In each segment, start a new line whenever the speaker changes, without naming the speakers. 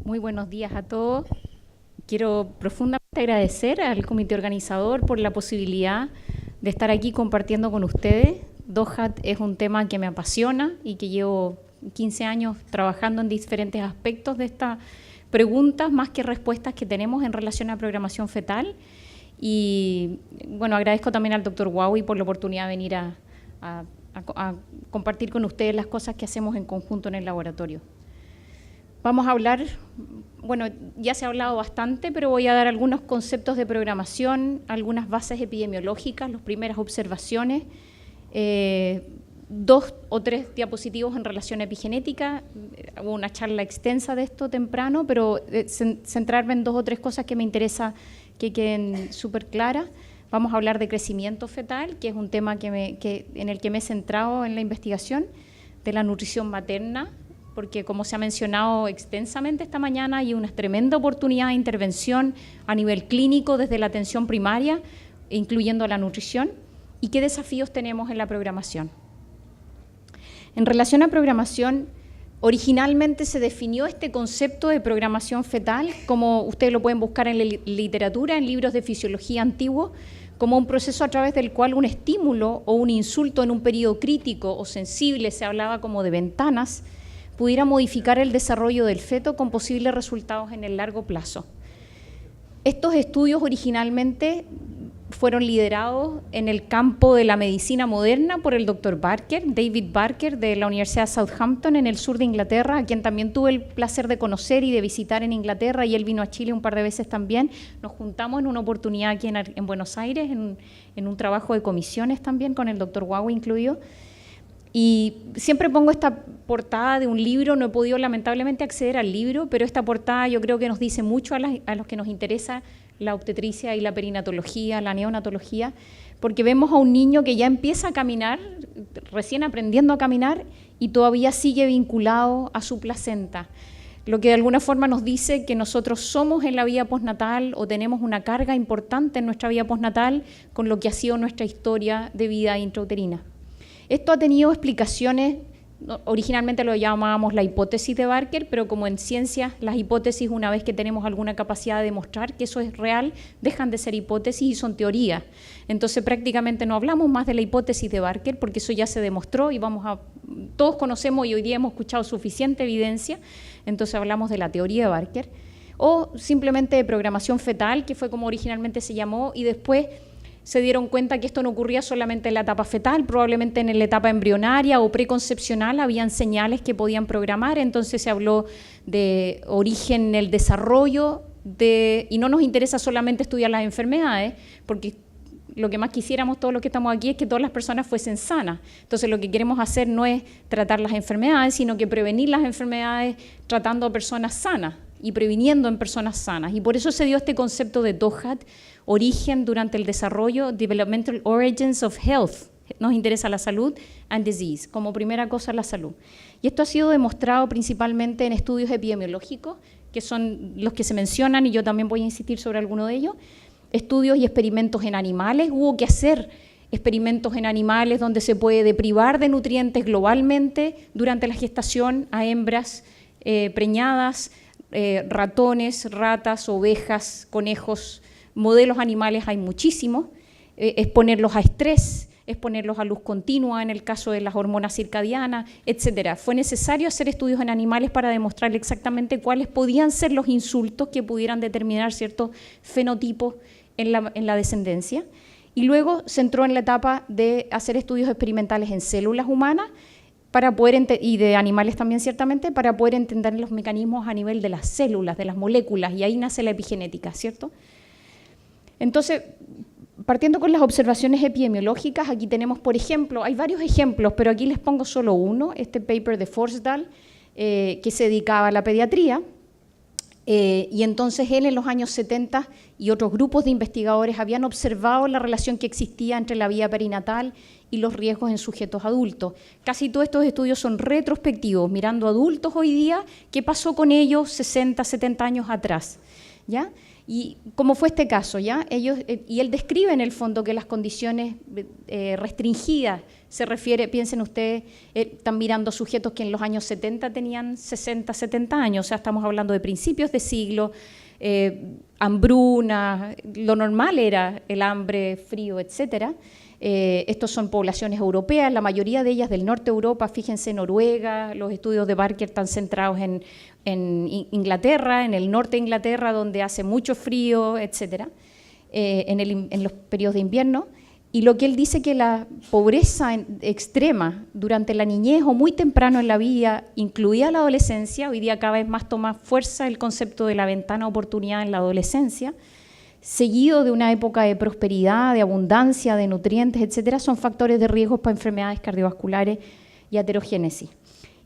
Muy buenos días a todos. Quiero profundamente agradecer al comité organizador por la posibilidad de estar aquí compartiendo con ustedes. DOHAT es un tema que me apasiona y que llevo 15 años trabajando en diferentes aspectos de estas preguntas más que respuestas que tenemos en relación a programación fetal. Y bueno, agradezco también al doctor Huawei por la oportunidad de venir a compartir con ustedes las cosas que hacemos en conjunto en el laboratorio. Vamos a hablar, bueno, ya se ha hablado bastante, pero voy a dar algunos conceptos de programación, algunas bases epidemiológicas, las primeras observaciones, 2 o 3 diapositivos en relación a epigenética. Hubo una charla extensa de esto temprano, pero centrarme en 2 o 3 cosas que me interesa que queden súper claras. Vamos a hablar de crecimiento fetal, que es un tema en el que me he centrado en la investigación, de la nutrición materna, porque como se ha mencionado extensamente esta mañana, hay una tremenda oportunidad de intervención a nivel clínico desde la atención primaria, incluyendo la nutrición, y qué desafíos tenemos en la programación. En relación a programación, originalmente se definió este concepto de programación fetal, como ustedes lo pueden buscar en la literatura, en libros de fisiología antiguos, como un proceso a través del cual un estímulo o un insulto en un periodo crítico o sensible, se hablaba como de ventanas, pudiera modificar el desarrollo del feto con posibles resultados en el largo plazo. Estos estudios originalmente fueron liderados en el campo de la medicina moderna por el doctor Barker, David Barker, de la Universidad de Southampton, en el sur de Inglaterra, a quien también tuve el placer de conocer y de visitar en Inglaterra, y él vino a Chile un par de veces también. Nos juntamos en una oportunidad aquí en Buenos Aires, en un trabajo de comisiones también, con el doctor Huawei incluido. Y siempre pongo esta portada de un libro, no he podido lamentablemente acceder al libro, pero esta portada yo creo que nos dice mucho a los que nos interesa la obstetricia y la perinatología, la neonatología, porque vemos a un niño que ya empieza a caminar, recién aprendiendo a caminar, y todavía sigue vinculado a su placenta, lo que de alguna forma nos dice que nosotros somos en la vida postnatal o tenemos una carga importante en nuestra vida postnatal con lo que ha sido nuestra historia de vida intrauterina. Esto ha tenido explicaciones, originalmente lo llamábamos la hipótesis de Barker, pero como en ciencias las hipótesis, una vez que tenemos alguna capacidad de demostrar que eso es real, dejan de ser hipótesis y son teorías. Entonces prácticamente no hablamos más de la hipótesis de Barker porque eso ya se demostró y todos conocemos y hoy día hemos escuchado suficiente evidencia, entonces hablamos de la teoría de Barker, o simplemente de programación fetal, que fue como originalmente se llamó, y después se dieron cuenta que esto no ocurría solamente en la etapa fetal, probablemente en la etapa embrionaria o preconcepcional habían señales que podían programar, entonces se habló de origen en el desarrollo, y no nos interesa solamente estudiar las enfermedades, porque lo que más quisiéramos todos los que estamos aquí es que todas las personas fuesen sanas. Entonces lo que queremos hacer no es tratar las enfermedades, sino que prevenir las enfermedades tratando a personas sanas y previniendo en personas sanas. Y por eso se dio este concepto de DOHAT, origen durante el desarrollo, Developmental Origins of Health. Nos interesa la salud and disease, como primera cosa la salud. Y esto ha sido demostrado principalmente en estudios epidemiológicos, que son los que se mencionan, y yo también voy a insistir sobre alguno de ellos. Estudios y experimentos en animales. Hubo que hacer experimentos en animales donde se puede deprivar de nutrientes globalmente durante la gestación a hembras preñadas, ratones, ratas, ovejas, conejos, modelos animales hay muchísimos, exponerlos a estrés, exponerlos a luz continua en el caso de las hormonas circadianas, etcétera. Fue necesario hacer estudios en animales para demostrar exactamente cuáles podían ser los insultos que pudieran determinar ciertos fenotipos en la descendencia. Y luego se entró en la etapa de hacer estudios experimentales en células humanas y de animales también ciertamente, para poder entender los mecanismos a nivel de las células, de las moléculas, y ahí nace la epigenética, ¿cierto? Entonces, partiendo con las observaciones epidemiológicas, aquí tenemos, por ejemplo, hay varios ejemplos, pero aquí les pongo solo uno, este paper de Forsdal, que se dedicaba a la pediatría, y entonces él en los años 70 y otros grupos de investigadores habían observado la relación que existía entre la vida perinatal y los riesgos en sujetos adultos. Casi todos estos estudios son retrospectivos, mirando adultos hoy día, qué pasó con ellos 60, 70 años atrás, ¿ya? Y como fue este caso, ¿ya? Y él describe en el fondo que las condiciones restringidas, se refiere, piensen ustedes, están mirando sujetos que en los años 70 tenían 60, 70 años, o sea, estamos hablando de principios de siglo, hambruna, lo normal era el hambre, frío, etcétera. Estos son poblaciones europeas, la mayoría de ellas del norte de Europa, fíjense, Noruega, los estudios de Barker están centrados en Inglaterra, en el norte de Inglaterra, donde hace mucho frío, etcétera, en los periodos de invierno. Y lo que él dice que la pobreza extrema durante la niñez o muy temprano en la vida, incluida la adolescencia, hoy día cada vez más toma fuerza el concepto de la ventana de oportunidad en la adolescencia, seguido de una época de prosperidad, de abundancia, de nutrientes, etcétera, son factores de riesgo para enfermedades cardiovasculares y aterogénesis.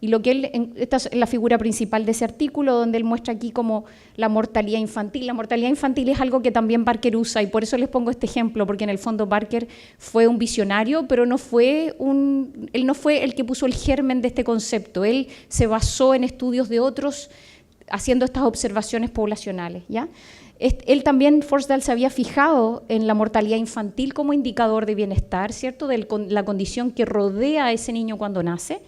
Y lo que esta es la figura principal de ese artículo, donde él muestra aquí como la mortalidad infantil. La mortalidad infantil es algo que también Barker usa, y por eso les pongo este ejemplo, porque en el fondo Barker fue un visionario, pero él no fue el que puso el germen de este concepto. Él se basó en estudios de otros haciendo estas observaciones poblacionales, ¿ya? Él también, Forsdal, se había fijado en la mortalidad infantil como indicador de bienestar, ¿cierto?, de la condición que rodea a ese niño cuando nace.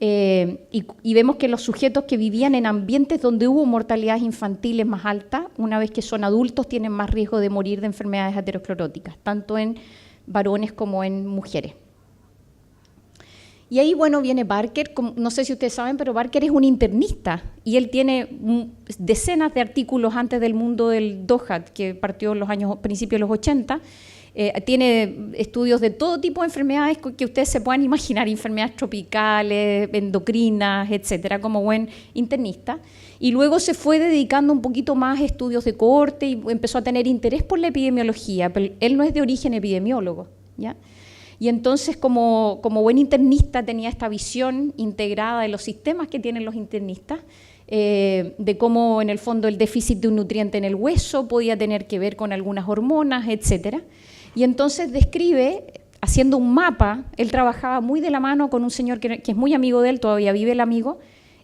Y vemos que los sujetos que vivían en ambientes donde hubo mortalidades infantiles más altas, una vez que son adultos, tienen más riesgo de morir de enfermedades ateroscleróticas, tanto en varones como en mujeres. Y ahí, bueno, viene Barker, no sé si ustedes saben, pero Barker es un internista y él tiene decenas de artículos antes del mundo del DOHAT, que partió en los principios de los 80, tiene estudios de todo tipo de enfermedades que ustedes se puedan imaginar, enfermedades tropicales, endocrinas, etcétera, como buen internista. Y luego se fue dedicando un poquito más a estudios de cohorte y empezó a tener interés por la epidemiología, pero él no es de origen epidemiólogo, ¿ya? Y entonces, como buen internista, tenía esta visión integrada de los sistemas que tienen los internistas, de cómo en el fondo el déficit de un nutriente en el hueso podía tener que ver con algunas hormonas, etcétera. Y entonces describe, haciendo un mapa, él trabajaba muy de la mano con un señor que es muy amigo de él, todavía vive el amigo,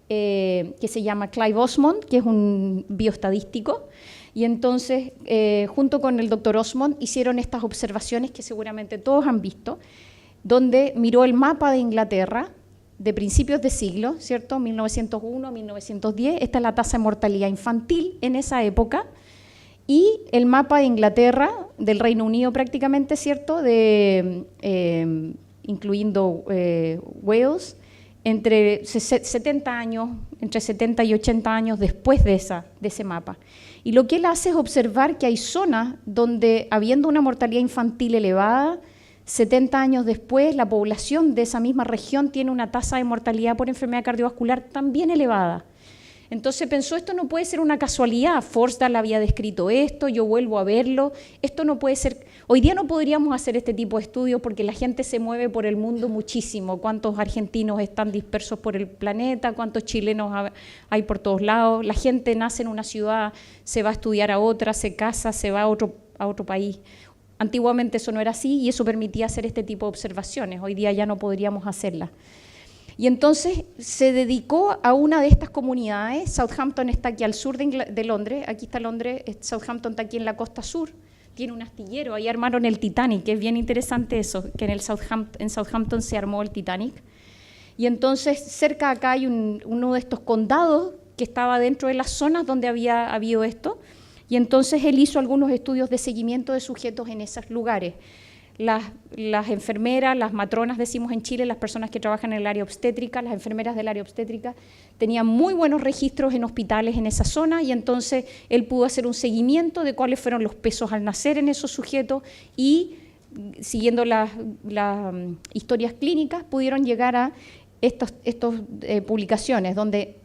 que se llama Clive Osmond, que es un bioestadístico. Y entonces, junto con el doctor Osmond, hicieron estas observaciones que seguramente todos han visto, donde miró el mapa de Inglaterra de principios de siglo, ¿cierto? 1901, 1910, esta es la tasa de mortalidad infantil en esa época, y el mapa de Inglaterra, del Reino Unido prácticamente, ¿cierto? Incluyendo Wales, entre 70 años, entre 70 y 80 años después de ese mapa. Y lo que él hace es observar que hay zonas donde, habiendo una mortalidad infantil elevada, 70 años después, la población de esa misma región tiene una tasa de mortalidad por enfermedad cardiovascular también elevada. Entonces pensó, esto no puede ser una casualidad, Forsdal había descrito esto, yo vuelvo a verlo, esto no puede ser, hoy día no podríamos hacer este tipo de estudios porque la gente se mueve por el mundo muchísimo, cuántos argentinos están dispersos por el planeta, cuántos chilenos hay por todos lados, la gente nace en una ciudad, se va a estudiar a otra, se casa, se va a otro país. Antiguamente eso no era así y eso permitía hacer este tipo de observaciones, hoy día ya no podríamos hacerlas. Y entonces se dedicó a una de estas comunidades. Southampton está aquí al sur de Londres, aquí está Londres, Southampton está aquí en la costa sur, tiene un astillero, ahí armaron el Titanic, que es bien interesante eso, que en Southampton se armó el Titanic. Y entonces cerca acá hay uno de estos condados que estaba dentro de las zonas donde había habido esto, y entonces él hizo algunos estudios de seguimiento de sujetos en esos lugares. Las enfermeras, las matronas, decimos en Chile, las personas que trabajan en el área obstétrica, las enfermeras del área obstétrica, tenían muy buenos registros en hospitales en esa zona y entonces él pudo hacer un seguimiento de cuáles fueron los pesos al nacer en esos sujetos y, siguiendo las historias clínicas, pudieron llegar a estas publicaciones donde,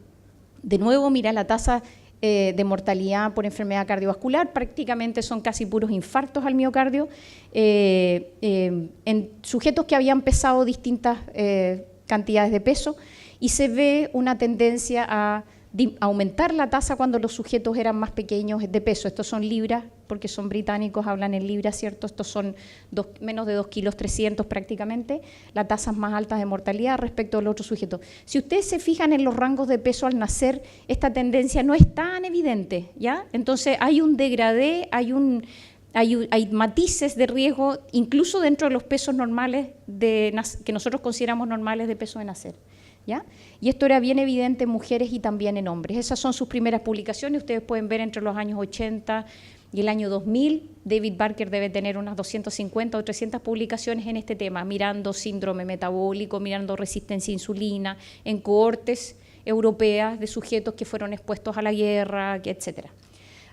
de nuevo, mira la tasa de mortalidad por enfermedad cardiovascular, prácticamente son casi puros infartos al miocardio, en sujetos que habían pesado distintas cantidades de peso, y se ve una tendencia a aumentar la tasa cuando los sujetos eran más pequeños de peso. Estos son libras, porque son británicos, hablan en libras, ¿cierto? Estos son menos de 2,3 kilos prácticamente, las tasas más altas de mortalidad respecto al otro sujeto. Si ustedes se fijan en los rangos de peso al nacer, esta tendencia no es tan evidente, ¿ya? Entonces hay un degradé, hay matices de riesgo, incluso dentro de los pesos normales que nosotros consideramos normales de peso de nacer, ¿ya? Y esto era bien evidente en mujeres y también en hombres. Esas son sus primeras publicaciones, ustedes pueden ver entre los años 80 y el año 2000, David Barker debe tener unas 250 o 300 publicaciones en este tema, mirando síndrome metabólico, mirando resistencia a insulina, en cohortes europeas de sujetos que fueron expuestos a la guerra, etcétera.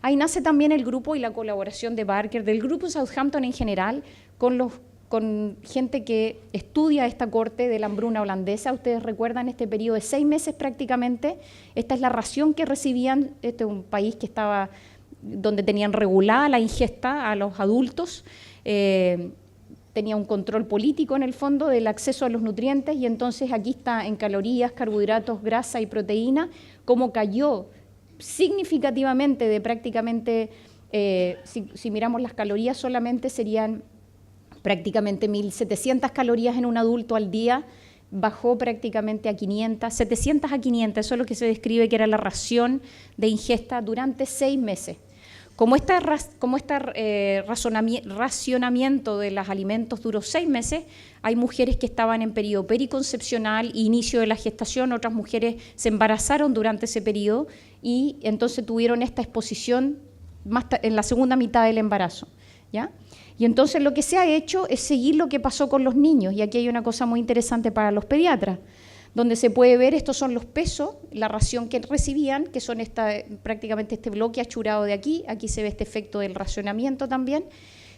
Ahí nace también el grupo y la colaboración de Barker, del grupo Southampton en general, con gente que estudia esta corte de la hambruna holandesa. Ustedes recuerdan este periodo de 6 meses prácticamente. Esta es la ración que recibían, este es un país que estaba, donde tenían regulada la ingesta a los adultos, tenía un control político en el fondo del acceso a los nutrientes, y entonces aquí está en calorías, carbohidratos, grasa y proteína, cómo cayó significativamente de prácticamente, si miramos las calorías solamente serían prácticamente 1.700 calorías en un adulto al día, bajó prácticamente a 500, 700 a 500, eso es lo que se describe que era la ración de ingesta durante 6 meses. Como este racionamiento de los alimentos duró 6 meses, hay mujeres que estaban en periodo periconcepcional e inicio de la gestación, otras mujeres se embarazaron durante ese periodo y entonces tuvieron esta exposición en la segunda mitad del embarazo, ¿ya? Y entonces lo que se ha hecho es seguir lo que pasó con los niños, y aquí hay una cosa muy interesante para los pediatras, donde se puede ver, estos son los pesos, la ración que recibían, que son prácticamente este bloque achurado de aquí se ve este efecto del racionamiento también,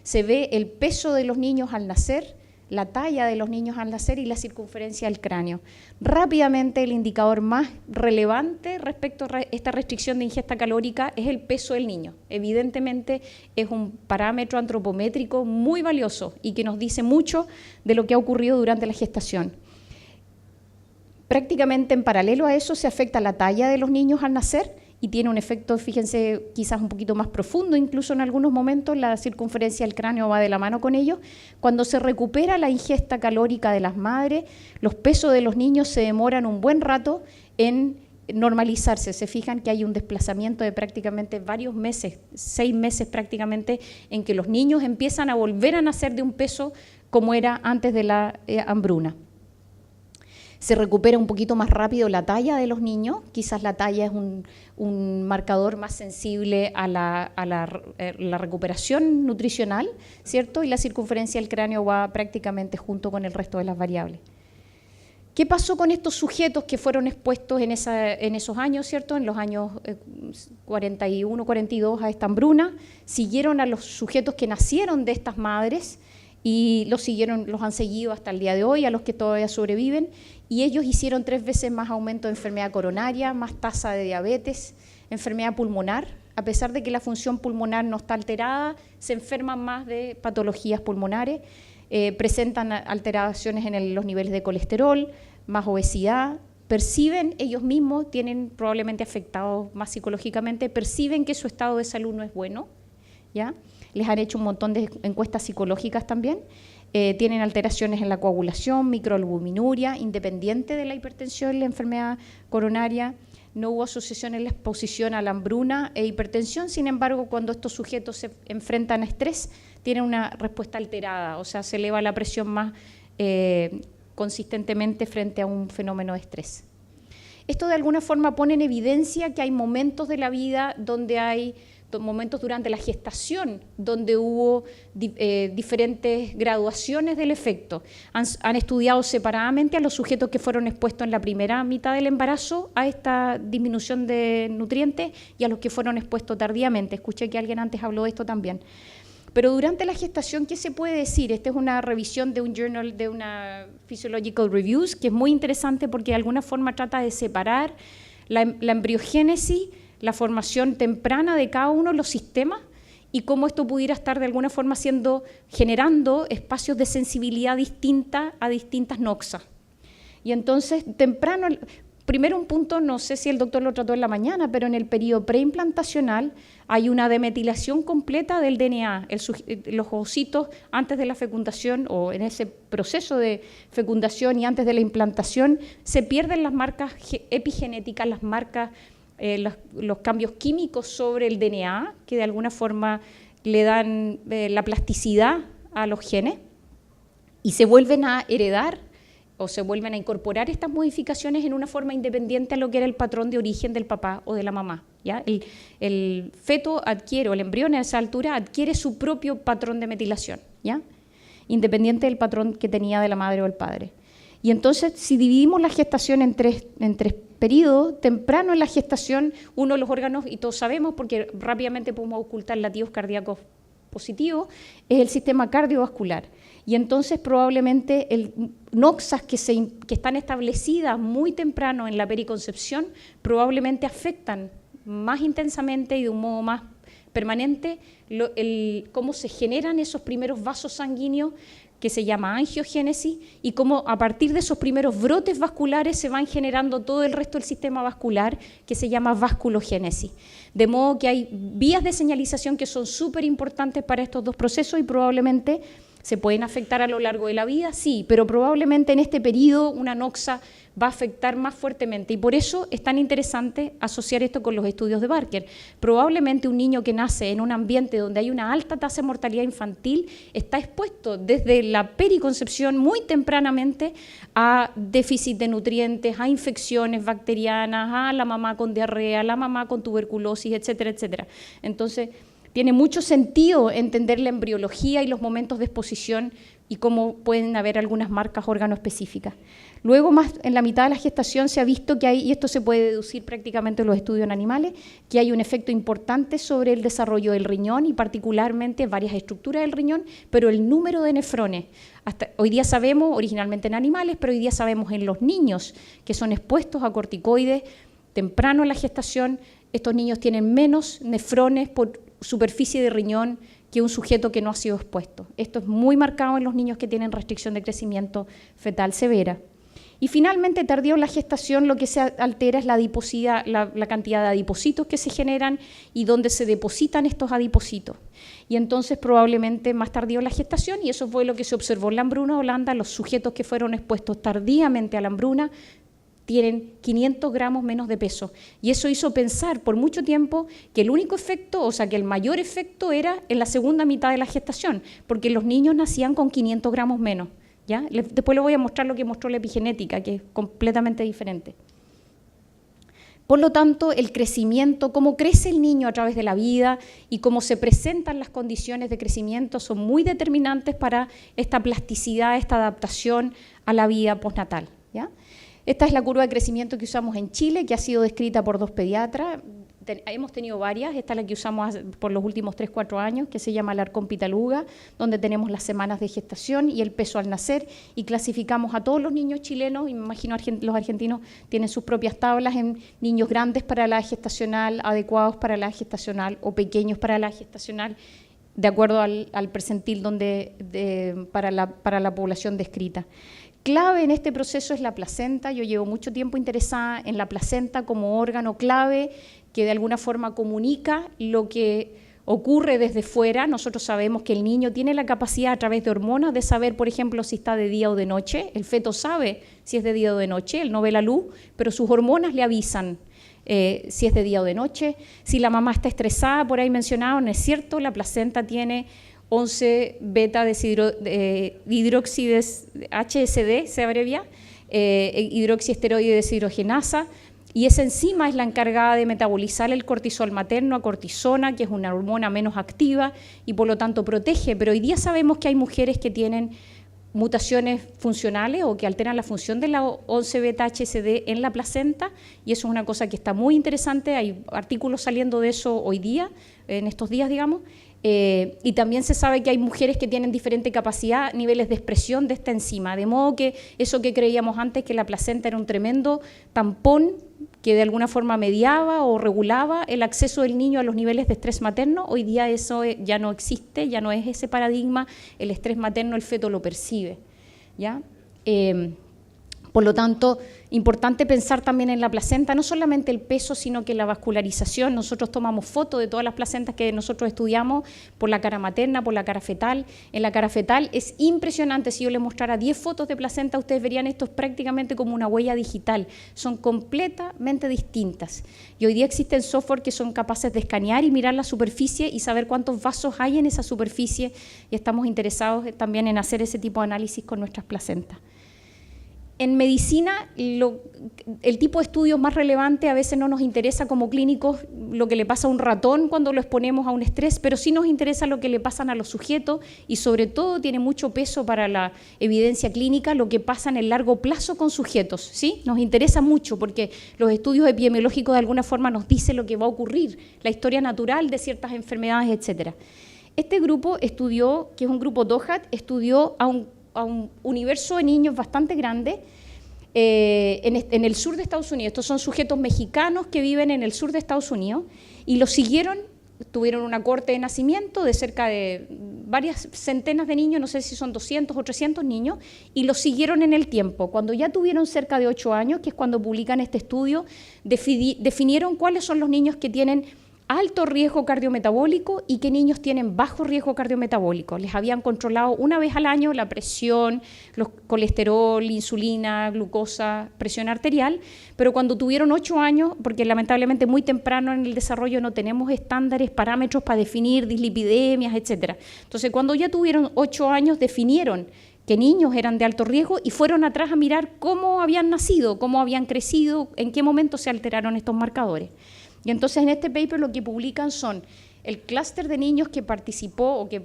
se ve el peso de los niños al nacer, la talla de los niños al nacer y la circunferencia del cráneo. Rápidamente el indicador más relevante respecto a esta restricción de ingesta calórica es el peso del niño. Evidentemente es un parámetro antropométrico muy valioso y que nos dice mucho de lo que ha ocurrido durante la gestación. Prácticamente en paralelo a eso se afecta la talla de los niños al nacer y tiene un efecto, fíjense, quizás un poquito más profundo, incluso en algunos momentos la circunferencia del cráneo va de la mano con ello. Cuando se recupera la ingesta calórica de las madres, los pesos de los niños se demoran un buen rato en normalizarse. Se fijan que hay un desplazamiento de prácticamente varios meses, 6 meses prácticamente, en que los niños empiezan a volver a nacer de un peso como era antes de la hambruna. Se recupera un poquito más rápido la talla de los niños, quizás la talla es un marcador más sensible a la recuperación nutricional, ¿cierto? Y la circunferencia del cráneo va prácticamente junto con el resto de las variables. ¿Qué pasó con estos sujetos que fueron expuestos en esos años, ¿cierto? En los años 41, 42 a esta hambruna, siguieron a los sujetos que nacieron de estas madres y los han seguido hasta el día de hoy, a los que todavía sobreviven, y ellos hicieron 3 veces más aumento de enfermedad coronaria, más tasa de diabetes, enfermedad pulmonar. A pesar de que la función pulmonar no está alterada, se enferman más de patologías pulmonares, presentan alteraciones en los niveles de colesterol, más obesidad, perciben ellos mismos, tienen probablemente afectados más psicológicamente, perciben que su estado de salud no es bueno, ¿ya? Les han hecho un montón de encuestas psicológicas también, tienen alteraciones en la coagulación, microalbuminuria, independiente de la hipertensión, la enfermedad coronaria. No hubo asociación en la exposición a la hambruna e hipertensión, sin embargo, cuando estos sujetos se enfrentan a estrés, tienen una respuesta alterada, o sea, se eleva la presión más consistentemente frente a un fenómeno de estrés. Esto de alguna forma pone en evidencia que hay momentos de la vida donde hay momentos durante la gestación donde hubo diferentes graduaciones del efecto. Han estudiado separadamente a los sujetos que fueron expuestos en la primera mitad del embarazo a esta disminución de nutrientes y a los que fueron expuestos tardíamente. Escuché que alguien antes habló de esto también. Pero durante la gestación, ¿qué se puede decir? Esta es una revisión de un journal, de una Physiological Reviews, que es muy interesante porque de alguna forma trata de separar la embriogénesis, la formación temprana de cada uno de los sistemas y cómo esto pudiera estar de alguna forma generando espacios de sensibilidad distinta a distintas noxas. Y entonces, temprano, Primero un punto, no sé si el doctor lo trató en la mañana, pero en el periodo preimplantacional hay una demetilación completa del DNA. Los ovocitos antes de la fecundación o en ese proceso de fecundación y antes de la implantación se pierden las marcas epigenéticas, las marcas, los cambios químicos sobre el DNA que de alguna forma le dan la plasticidad a los genes y se vuelven a heredar o se vuelven a incorporar estas modificaciones en una forma independiente a lo que era el patrón de origen del papá o de la mamá, ¿ya? El feto adquiere, o el embrión a esa altura adquiere su propio patrón de metilación, ¿ya? Independiente del patrón que tenía de la madre o el padre. Y entonces, si dividimos la gestación en tres periodos, temprano en la gestación, uno de los órganos, y todos sabemos porque rápidamente podemos ocultar latidos cardíacos positivos, es el sistema cardiovascular. Y entonces probablemente noxas que están establecidas muy temprano en la periconcepción probablemente afectan más intensamente y de un modo más permanente cómo se generan esos primeros vasos sanguíneos que se llama angiogénesis y cómo a partir de esos primeros brotes vasculares se van generando todo el resto del sistema vascular que se llama vasculogénesis. De modo que hay vías de señalización que son súper importantes para estos dos procesos y probablemente ¿se pueden afectar a lo largo de la vida? Sí, pero probablemente en este periodo una noxa va a afectar más fuertemente y por eso es tan interesante asociar esto con los estudios de Barker. Probablemente un niño que nace en un ambiente donde hay una alta tasa de mortalidad infantil está expuesto desde la periconcepción muy tempranamente a déficit de nutrientes, a infecciones bacterianas, a la mamá con diarrea, a la mamá con tuberculosis, etcétera, etcétera. Entonces, tiene mucho sentido entender la embriología y los momentos de exposición y cómo pueden haber algunas marcas órgano-específicas. Luego, más en la mitad de la gestación, se ha visto que hay, y esto se puede deducir prácticamente en los estudios en animales, que hay un efecto importante sobre el desarrollo del riñón y particularmente varias estructuras del riñón, pero el número de nefrones. Hasta hoy día sabemos, originalmente en animales, pero hoy día sabemos en los niños que son expuestos a corticoides temprano en la gestación, estos niños tienen menos nefrones por superficie de riñón que un sujeto que no ha sido expuesto. Esto es muy marcado en los niños que tienen restricción de crecimiento fetal severa. Y finalmente, tardío en la gestación, lo que se altera es la adiposidad, la cantidad de adipocitos que se generan y dónde se depositan estos adipocitos. Y entonces probablemente más tardío en la gestación, y eso fue lo que se observó en la hambruna holanda, los sujetos que fueron expuestos tardíamente a la hambruna tienen 500 gramos menos de peso. Y eso hizo pensar por mucho tiempo que el único efecto, o sea, que el mayor efecto era en la segunda mitad de la gestación, porque los niños nacían con 500 gramos menos, ¿ya? Después les voy a mostrar lo que mostró la epigenética, que es completamente diferente. Por lo tanto, el crecimiento, cómo crece el niño a través de la vida y cómo se presentan las condiciones de crecimiento son muy determinantes para esta plasticidad, esta adaptación a la vida postnatal, ¿ya? Esta es la curva de crecimiento que usamos en Chile, que ha sido descrita por dos pediatras. Hemos tenido varias, esta es la que usamos por los últimos 3-4 años, que se llama Alarcón-Pitaluga, donde tenemos las semanas de gestación y el peso al nacer, y clasificamos a todos los niños chilenos, y me imagino los argentinos tienen sus propias tablas en niños grandes para la gestacional, adecuados para la gestacional o pequeños para la gestacional, de acuerdo al percentil para la población descrita. Clave en este proceso es la placenta. Yo llevo mucho tiempo interesada en la placenta como órgano clave que de alguna forma comunica lo que ocurre desde fuera. Nosotros sabemos que el niño tiene la capacidad a través de hormonas de saber, por ejemplo, si está de día o de noche. El feto sabe si es de día o de noche, él no ve la luz, pero sus hormonas le avisan si es de día o de noche. Si la mamá está estresada, por ahí mencionado, no es cierto, la placenta tiene 11 beta hidroxides HSD, se abrevia, hidroxiesteroide deshidrogenasa, y esa enzima es la encargada de metabolizar el cortisol materno a cortisona, que es una hormona menos activa y por lo tanto protege, pero hoy día sabemos que hay mujeres que tienen mutaciones funcionales o que alteran la función de la 11 beta HSD en la placenta, y eso es una cosa que está muy interesante, hay artículos saliendo de eso hoy día, en estos días, digamos. Y también se sabe que hay mujeres que tienen diferente capacidad, niveles de expresión de esta enzima, de modo que eso que creíamos antes, que la placenta era un tremendo tampón que de alguna forma mediaba o regulaba el acceso del niño a los niveles de estrés materno, hoy día eso ya no existe, ya no es ese paradigma, el estrés materno el feto lo percibe, ¿ya? Por lo tanto, importante pensar también en la placenta, no solamente el peso, sino que la vascularización. Nosotros tomamos fotos de todas las placentas que nosotros estudiamos por la cara materna, por la cara fetal. En la cara fetal es impresionante, si yo les mostrara 10 fotos de placenta, ustedes verían esto es prácticamente como una huella digital. Son completamente distintas. Y hoy día existen software que son capaces de escanear y mirar la superficie y saber cuántos vasos hay en esa superficie, y estamos interesados también en hacer ese tipo de análisis con nuestras placentas. En medicina, el tipo de estudios más relevante a veces no nos interesa como clínicos lo que le pasa a un ratón cuando lo exponemos a un estrés, pero sí nos interesa lo que le pasan a los sujetos y sobre todo tiene mucho peso para la evidencia clínica lo que pasa en el largo plazo con sujetos, ¿sí? Nos interesa mucho porque los estudios epidemiológicos de alguna forma nos dicen lo que va a ocurrir, la historia natural de ciertas enfermedades, etcétera. Este grupo estudió, que es un grupo DOHAT, estudió a un universo de niños bastante grande en el sur de Estados Unidos. Estos son sujetos mexicanos que viven en el sur de Estados Unidos y los siguieron, tuvieron una cohorte de nacimiento de cerca de varias centenas de niños, no sé si son 200 o 300 niños, y los siguieron en el tiempo. Cuando ya tuvieron cerca de 8 años, que es cuando publican este estudio, definieron cuáles son los niños que tienen alto riesgo cardiometabólico y qué niños tienen bajo riesgo cardiometabólico. Les habían controlado una vez al año la presión, los colesterol, insulina, glucosa, presión arterial, pero cuando tuvieron 8 años, porque lamentablemente muy temprano en el desarrollo no tenemos estándares, parámetros para definir dislipidemias, etc. Entonces, cuando ya tuvieron 8 años, definieron qué niños eran de alto riesgo y fueron atrás a mirar cómo habían nacido, cómo habían crecido, en qué momento se alteraron estos marcadores. Y entonces en este paper lo que publican son el clúster de niños que participó o que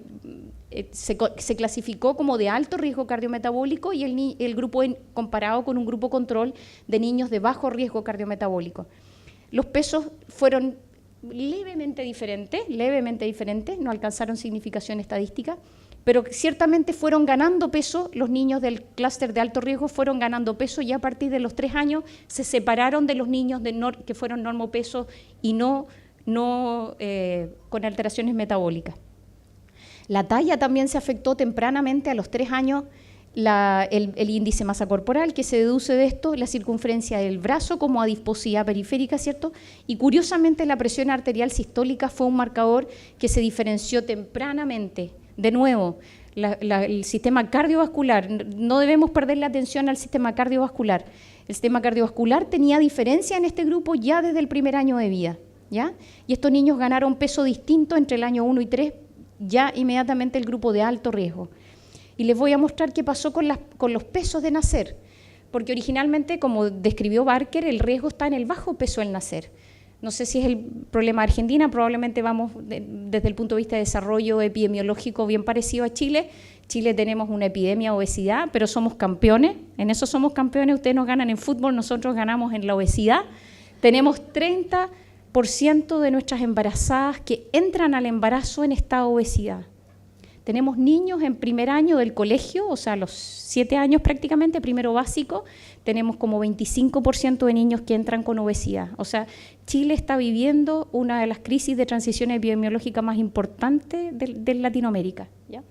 se clasificó como de alto riesgo cardiometabólico y el grupo comparado con un grupo control de niños de bajo riesgo cardiometabólico. Los pesos fueron levemente diferentes, no alcanzaron significación estadística, pero ciertamente fueron ganando peso, los niños del clúster de alto riesgo fueron ganando peso y a partir de los 3 años se separaron de los niños que fueron normopeso y no con alteraciones metabólicas. La talla también se afectó tempranamente a los 3 años, el índice masa corporal que se deduce de esto, la circunferencia del brazo como adiposidad periférica, ¿cierto? Y curiosamente la presión arterial sistólica fue un marcador que se diferenció tempranamente. De nuevo, el sistema cardiovascular, no debemos perder la atención al sistema cardiovascular. El sistema cardiovascular tenía diferencia en este grupo ya desde el primer año de vida, ¿ya? Y estos niños ganaron peso distinto entre el año 1 y 3, ya inmediatamente el grupo de alto riesgo. Y les voy a mostrar qué pasó con los pesos de nacer, porque originalmente, como describió Barker, el riesgo está en el bajo peso al nacer. No sé si es el problema de Argentina, probablemente vamos desde el punto de vista de desarrollo epidemiológico bien parecido a Chile. Chile tenemos una epidemia de obesidad, pero somos campeones, en eso somos campeones, ustedes nos ganan en fútbol, nosotros ganamos en la obesidad. Tenemos 30% de nuestras embarazadas que entran al embarazo en estado de obesidad. Tenemos niños en primer año del colegio, o sea, a los 7 años prácticamente, primero básico, tenemos como 25% de niños que entran con obesidad. O sea, Chile está viviendo una de las crisis de transición epidemiológica más importantes de Latinoamérica, ¿ya?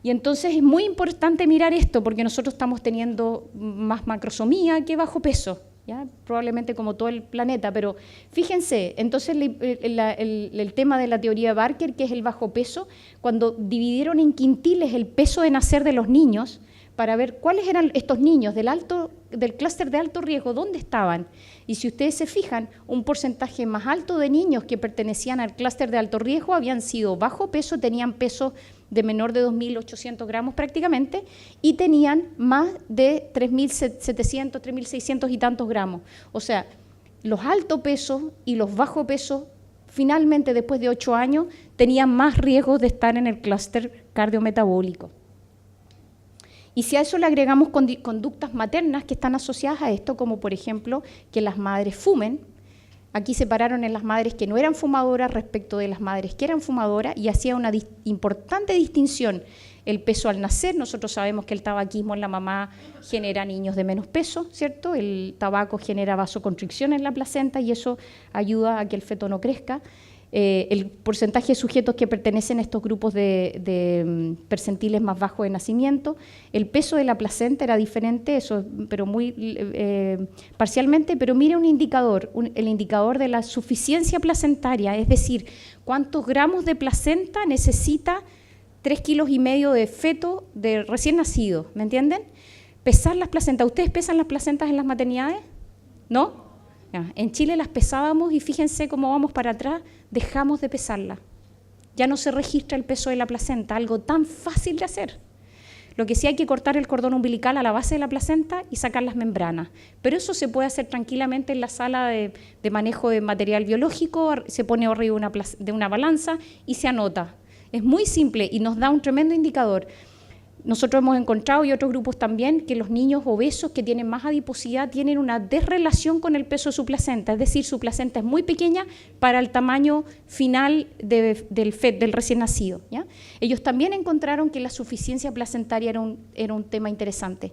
Y entonces es muy importante mirar esto porque nosotros estamos teniendo más macrosomía que bajo peso, ¿ya? Probablemente como todo el planeta, pero fíjense, entonces el tema de la teoría de Barker, que es el bajo peso, cuando dividieron en quintiles el peso de nacer de los niños, para ver cuáles eran estos niños del clúster de alto riesgo, dónde estaban. Y si ustedes se fijan, un porcentaje más alto de niños que pertenecían al clúster de alto riesgo habían sido bajo peso, tenían peso de menor de 2.800 gramos prácticamente, y tenían más de 3.700, 3.600 y tantos gramos. O sea, los alto pesos y los bajo pesos, finalmente después de 8 años, tenían más riesgos de estar en el clúster cardiometabólico. Y si a eso le agregamos conductas maternas que están asociadas a esto, como por ejemplo que las madres fumen, aquí separaron en las madres que no eran fumadoras respecto de las madres que eran fumadoras y hacía una importante distinción el peso al nacer. Nosotros sabemos que el tabaquismo en la mamá genera niños de menos peso, ¿cierto? El tabaco genera vasoconstricción en la placenta y eso ayuda a que el feto no crezca. el porcentaje de sujetos que pertenecen a estos grupos de percentiles más bajos de nacimiento. El peso de la placenta era diferente, eso, pero muy parcialmente, pero mire un indicador, el indicador de la suficiencia placentaria, es decir, cuántos gramos de placenta necesita 3,5 kilos de feto de recién nacido, ¿me entienden? Pesar las placentas. ¿Ustedes pesan las placentas en las maternidades? ¿No? Ya. En Chile las pesábamos y fíjense cómo vamos para atrás, dejamos de pesarla. Ya no se registra el peso de la placenta, algo tan fácil de hacer. Lo que sí hay que cortar el cordón umbilical a la base de la placenta y sacar las membranas. Pero eso se puede hacer tranquilamente en la sala de manejo de material biológico, se pone arriba de una balanza y se anota. Es muy simple y nos da un tremendo indicador. Nosotros hemos encontrado, y otros grupos también, que los niños obesos que tienen más adiposidad tienen una desrelación con el peso de su placenta, es decir, su placenta es muy pequeña para el tamaño final del recién nacido, ¿ya? Ellos también encontraron que la suficiencia placentaria era un tema interesante.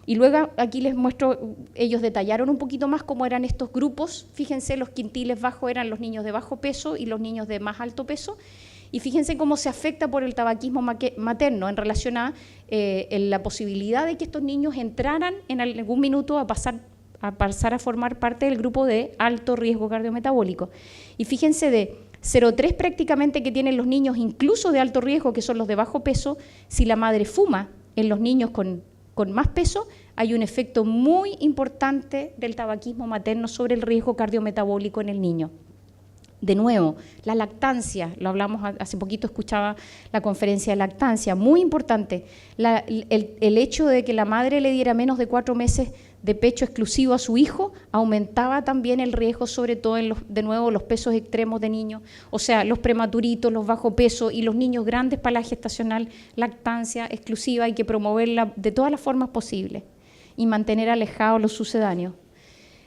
Y luego aquí les muestro, ellos detallaron un poquito más cómo eran estos grupos. Fíjense, los quintiles bajos eran los niños de bajo peso y los niños de más alto peso. Y fíjense cómo se afecta por el tabaquismo materno en relación a la posibilidad de que estos niños entraran en algún minuto a pasar a formar parte del grupo de alto riesgo cardiometabólico. Y fíjense de 0,3 prácticamente que tienen los niños, incluso de alto riesgo, que son los de bajo peso, si la madre fuma en los niños con más peso, hay un efecto muy importante del tabaquismo materno sobre el riesgo cardiometabólico en el niño. De nuevo, la lactancia, lo hablamos hace poquito, escuchaba la conferencia de lactancia, muy importante. El hecho de que la madre le diera menos de 4 meses de pecho exclusivo a su hijo aumentaba también el riesgo, sobre todo de nuevo, los pesos extremos de niños, o sea, los prematuritos, los bajo peso y los niños grandes para la gestacional, lactancia exclusiva, hay que promoverla de todas las formas posibles y mantener alejados los sucedáneos.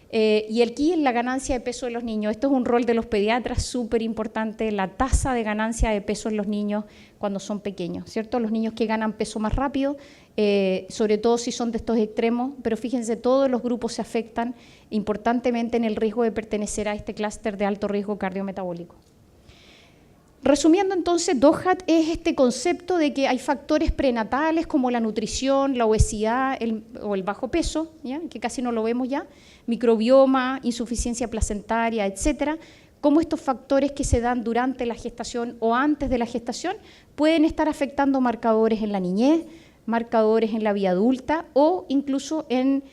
Y aquí es la ganancia de peso de los niños. Esto es un rol de los pediatras súper importante, la tasa de ganancia de peso en los niños cuando son pequeños, ¿cierto? Los niños que ganan peso más rápido, sobre todo si son de estos extremos, pero fíjense, todos los grupos se afectan importantemente en el riesgo de pertenecer a este clúster de alto riesgo cardiometabólico. Resumiendo entonces, DOHAT es este concepto de que hay factores prenatales como la nutrición, la obesidad o el bajo peso, ¿ya? Que casi no lo vemos ya, microbioma, insuficiencia placentaria, etcétera, cómo estos factores que se dan durante la gestación o antes de la gestación pueden estar afectando marcadores en la niñez, marcadores en la vida adulta o incluso en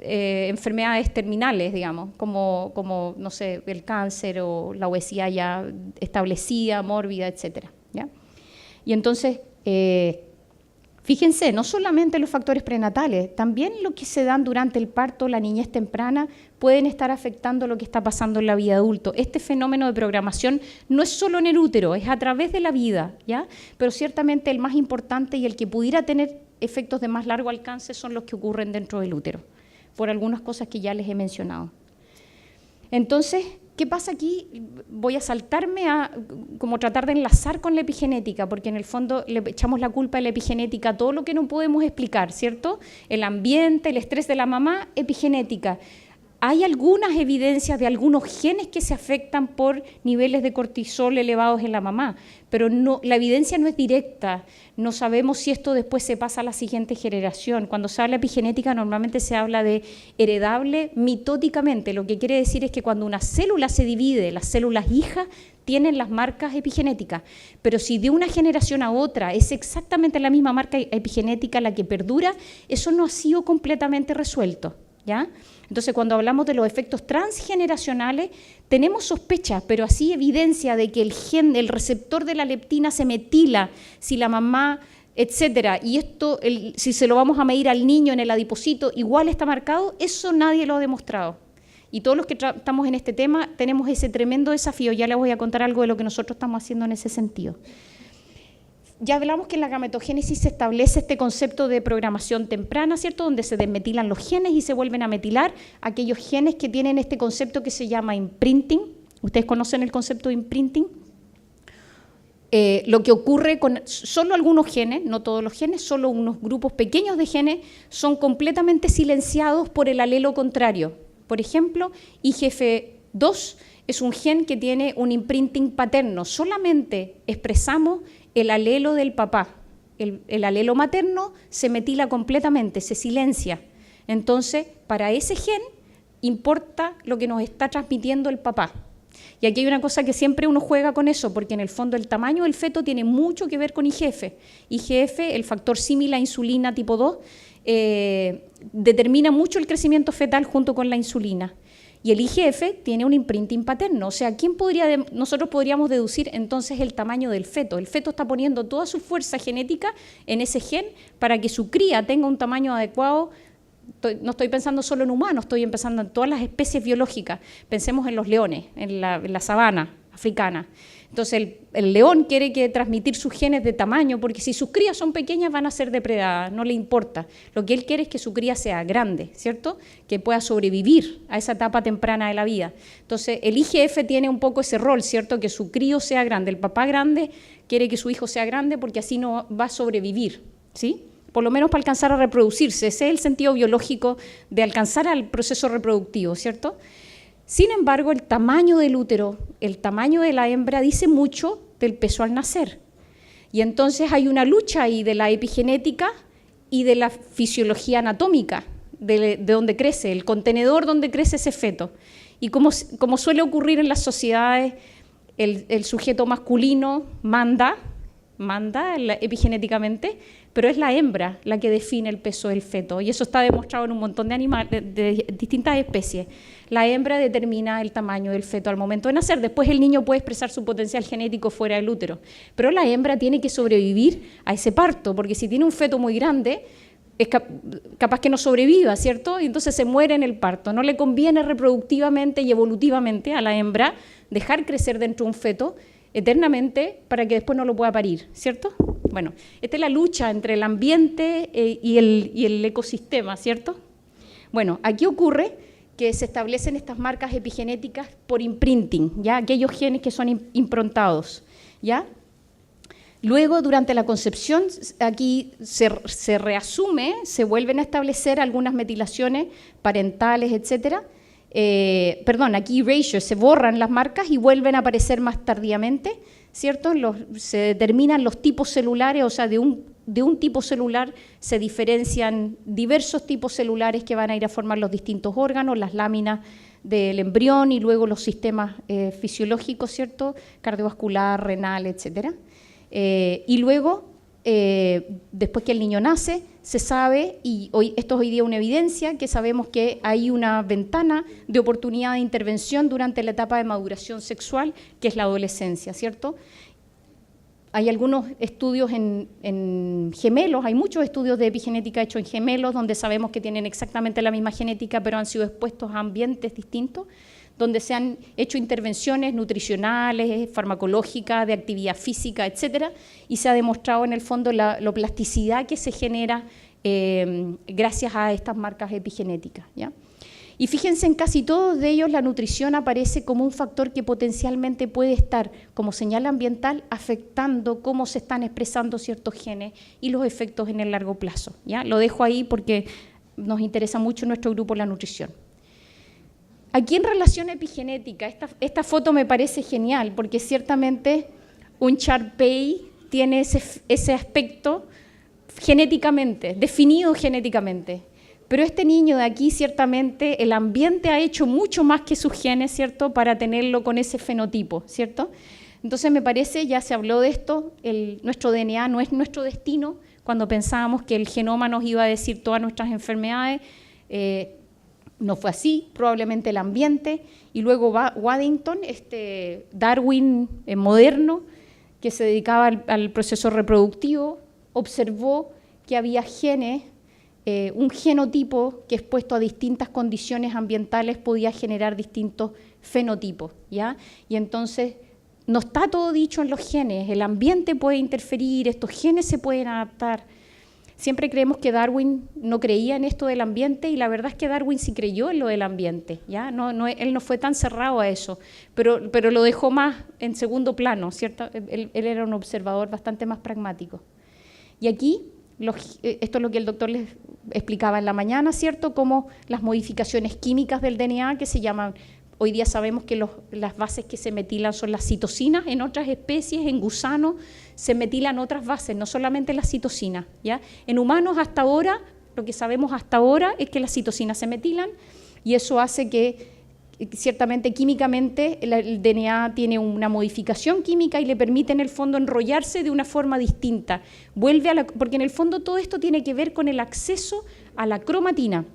enfermedades terminales, digamos, como, no sé, el cáncer o la obesidad ya establecida, mórbida, etcétera, ¿ya? Y entonces, fíjense, no solamente los factores prenatales, también lo que se dan durante el parto, la niñez temprana, pueden estar afectando lo que está pasando en la vida adulta. Este fenómeno de programación no es solo en el útero, es a través de la vida, ¿ya? Pero ciertamente el más importante y el que pudiera tener efectos de más largo alcance son los que ocurren dentro del útero, por algunas cosas que ya les he mencionado. Entonces, ¿qué pasa aquí? Voy a saltarme a como tratar de enlazar con la epigenética, porque en el fondo le echamos la culpa a la epigenética a todo lo que no podemos explicar, ¿cierto? El ambiente, el estrés de la mamá, epigenética. Hay algunas evidencias de algunos genes que se afectan por niveles de cortisol elevados en la mamá, pero no, la evidencia no es directa. No sabemos si esto después se pasa a la siguiente generación. Cuando se habla de epigenética normalmente se habla de heredable mitóticamente. Lo que quiere decir es que cuando una célula se divide, las células hijas tienen las marcas epigenéticas, pero si de una generación a otra es exactamente la misma marca epigenética la que perdura, eso no ha sido completamente resuelto, ¿ya? Entonces, cuando hablamos de los efectos transgeneracionales, tenemos sospechas, pero así evidencia de que el receptor de la leptina se metila si la mamá, etcétera, y esto, si se lo vamos a medir al niño en el adipocito, igual está marcado, eso nadie lo ha demostrado. Y todos los que estamos en este tema tenemos ese tremendo desafío. Ya les voy a contar algo de lo que nosotros estamos haciendo en ese sentido. Ya hablamos que en la gametogénesis se establece este concepto de programación temprana, ¿cierto? Donde se desmetilan los genes y se vuelven a metilar aquellos genes que tienen este concepto que se llama imprinting. ¿Ustedes conocen el concepto de imprinting? Lo que ocurre con solo algunos genes, no todos los genes, solo unos grupos pequeños de genes son completamente silenciados por el alelo contrario. Por ejemplo, IGF-1 2 es un gen que tiene un imprinting paterno. Solamente expresamos el alelo del papá. El alelo materno se metila completamente, se silencia. Entonces, para ese gen importa lo que nos está transmitiendo el papá. Y aquí hay una cosa que siempre uno juega con eso, porque en el fondo el tamaño del feto tiene mucho que ver con IGF. IGF, el factor símil a insulina tipo 2, determina mucho el crecimiento fetal junto con la insulina. Y el IGF tiene un imprinting paterno. O sea, nosotros podríamos deducir entonces el tamaño del feto. El feto está poniendo toda su fuerza genética en ese gen para que su cría tenga un tamaño adecuado. No estoy pensando solo en humanos, estoy pensando en todas las especies biológicas. Pensemos en los leones, en la sabana africana. Entonces el león quiere transmitir sus genes de tamaño, porque si sus crías son pequeñas van a ser depredadas, no le importa. Lo que él quiere es que su cría sea grande, ¿cierto? Que pueda sobrevivir a esa etapa temprana de la vida. Entonces el IGF tiene un poco ese rol, ¿cierto? Que su crío sea grande. El papá grande quiere que su hijo sea grande porque así no va a sobrevivir, ¿sí? Por lo menos para alcanzar a reproducirse. Ese es el sentido biológico de alcanzar al proceso reproductivo, ¿cierto? Sin embargo, el tamaño del útero, el tamaño de la hembra dice mucho del peso al nacer. Y entonces hay una lucha ahí de la epigenética y de la fisiología anatómica, de donde crece, el contenedor donde crece ese feto. Y como suele ocurrir en las sociedades, el sujeto masculino manda epigenéticamente, pero es la hembra la que define el peso del feto, y eso está demostrado en un montón de animales, de distintas especies. La hembra determina el tamaño del feto al momento de nacer. Después el niño puede expresar su potencial genético fuera del útero, pero la hembra tiene que sobrevivir a ese parto, porque si tiene un feto muy grande, es capaz que no sobreviva, ¿cierto? Y entonces se muere en el parto. No le conviene reproductivamente y evolutivamente a la hembra dejar crecer dentro de un feto eternamente para que después no lo pueda parir, ¿cierto? Bueno, esta es la lucha entre el ambiente y el ecosistema, ¿cierto? Bueno, aquí ocurre que se establecen estas marcas epigenéticas por imprinting, ¿ya? Aquellos genes que son improntados, ¿ya? Luego, durante la concepción, aquí se reasume, se vuelven a establecer algunas metilaciones parentales, etcétera. Aquí ratios, se borran las marcas y vuelven a aparecer más tardíamente, ¿cierto? Se determinan los tipos celulares, o sea, de un tipo celular se diferencian diversos tipos celulares que van a ir a formar los distintos órganos, las láminas del embrión y luego los sistemas fisiológicos, ¿cierto? Cardiovascular, renal, etcétera. Y luego, después que el niño nace, se sabe, y esto es hoy día una evidencia, que sabemos que hay una ventana de oportunidad de intervención durante la etapa de maduración sexual, que es la adolescencia, ¿cierto? Hay algunos estudios en gemelos, hay muchos estudios de epigenética hechos en gemelos, donde sabemos que tienen exactamente la misma genética, pero han sido expuestos a ambientes distintos, donde se han hecho intervenciones nutricionales, farmacológicas, de actividad física, etcétera, y se ha demostrado en el fondo la plasticidad que se genera gracias a estas marcas epigenéticas, ¿ya? Y fíjense, en casi todos de ellos la nutrición aparece como un factor que potencialmente puede estar como señal ambiental afectando cómo se están expresando ciertos genes y los efectos en el largo plazo, ¿ya? Lo dejo ahí porque nos interesa mucho en nuestro grupo la nutrición. Aquí en relación epigenética, esta foto me parece genial porque ciertamente un Shar-Pei tiene ese aspecto genéticamente, definido genéticamente. Pero este niño de aquí, ciertamente, el ambiente ha hecho mucho más que sus genes, ¿cierto?, para tenerlo con ese fenotipo, ¿cierto? Entonces me parece, ya se habló de esto, nuestro DNA no es nuestro destino. Cuando pensábamos que el genoma nos iba a decir todas nuestras enfermedades, no fue así, probablemente el ambiente. Y luego Waddington, Darwin moderno, que se dedicaba al proceso reproductivo, observó que había genes, un genotipo que expuesto a distintas condiciones ambientales podía generar distintos fenotipos, ¿ya? Y entonces no está todo dicho en los genes, el ambiente puede interferir, estos genes se pueden adaptar. Siempre creemos que Darwin no creía en esto del ambiente, y la verdad es que Darwin sí creyó en lo del ambiente, ¿ya? Él no fue tan cerrado a eso, pero lo dejó más en segundo plano, ¿cierto? Él era un observador bastante más pragmático. Y aquí, esto es lo que el doctor les explicaba en la mañana, ¿cierto? Como las modificaciones químicas del DNA, que se llaman Hoy día sabemos que las bases que se metilan son las citocinas. En otras especies, en gusanos, se metilan otras bases, no solamente las citocinas, ¿ya? En humanos hasta ahora, lo que sabemos hasta ahora es que las citocinas se metilan y eso hace que ciertamente químicamente el DNA tiene una modificación química y le permite en el fondo enrollarse de una forma distinta. Porque en el fondo todo esto tiene que ver con el acceso a la cromatina.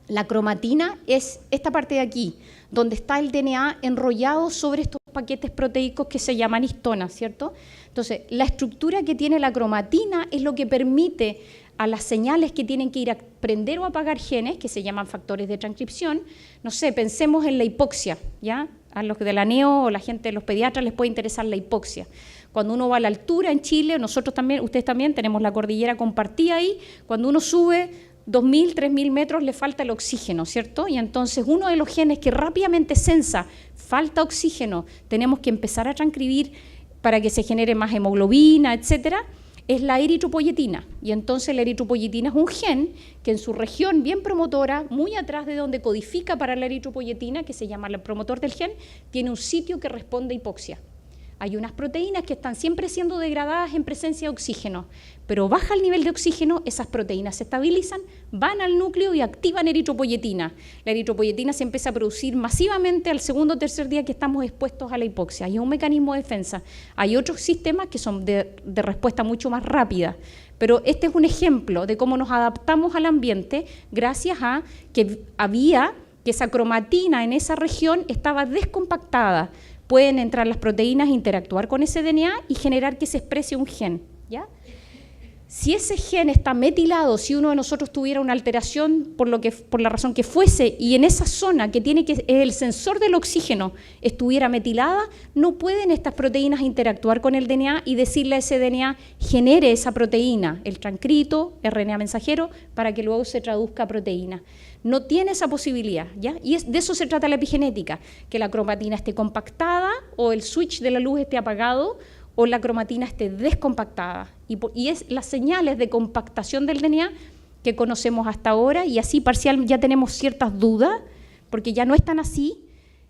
La cromatina es esta parte de aquí, donde está el DNA enrollado sobre estos paquetes proteicos que se llaman histonas, ¿cierto? Entonces, la estructura que tiene la cromatina es lo que permite a las señales que tienen que ir a prender o apagar genes, que se llaman factores de transcripción. No sé, pensemos en la hipoxia, ¿ya? A los de la neo o la gente, los pediatras les puede interesar la hipoxia. Cuando uno va a la altura en Chile, nosotros también, ustedes también, tenemos la cordillera compartida ahí, cuando uno sube 2.000, 3.000 metros le falta el oxígeno, ¿cierto? Y entonces uno de los genes que rápidamente sensa falta oxígeno, tenemos que empezar a transcribir para que se genere más hemoglobina, etcétera, es la eritropoyetina. Y entonces la eritropoyetina es un gen que en su región bien promotora, muy atrás de donde codifica para la eritropoyetina, que se llama el promotor del gen, tiene un sitio que responde a hipoxia. Hay unas proteínas que están siempre siendo degradadas en presencia de oxígeno, pero baja el nivel de oxígeno, esas proteínas se estabilizan, van al núcleo y activan eritropoyetina. La eritropoyetina se empieza a producir masivamente al segundo o tercer día que estamos expuestos a la hipoxia. Y es un mecanismo de defensa. Hay otros sistemas que son de respuesta mucho más rápida, pero este es un ejemplo de cómo nos adaptamos al ambiente gracias a que esa cromatina en esa región estaba descompactada. Pueden entrar las proteínas, interactuar con ese DNA y generar que se exprese un gen, ¿ya? Si ese gen está metilado, si uno de nosotros tuviera una alteración por la razón que fuese, y en esa zona que tiene que el sensor del oxígeno estuviera metilada, no pueden estas proteínas interactuar con el DNA y decirle a ese DNA genere esa proteína, el transcrito, RNA mensajero, para que luego se traduzca a proteína. No tiene esa posibilidad, ¿ya? Y de eso se trata la epigenética, que la cromatina esté compactada o el switch de la luz esté apagado o la cromatina esté descompactada. Y es las señales de compactación del DNA que conocemos hasta ahora y así parcial ya tenemos ciertas dudas, porque ya no es tan así.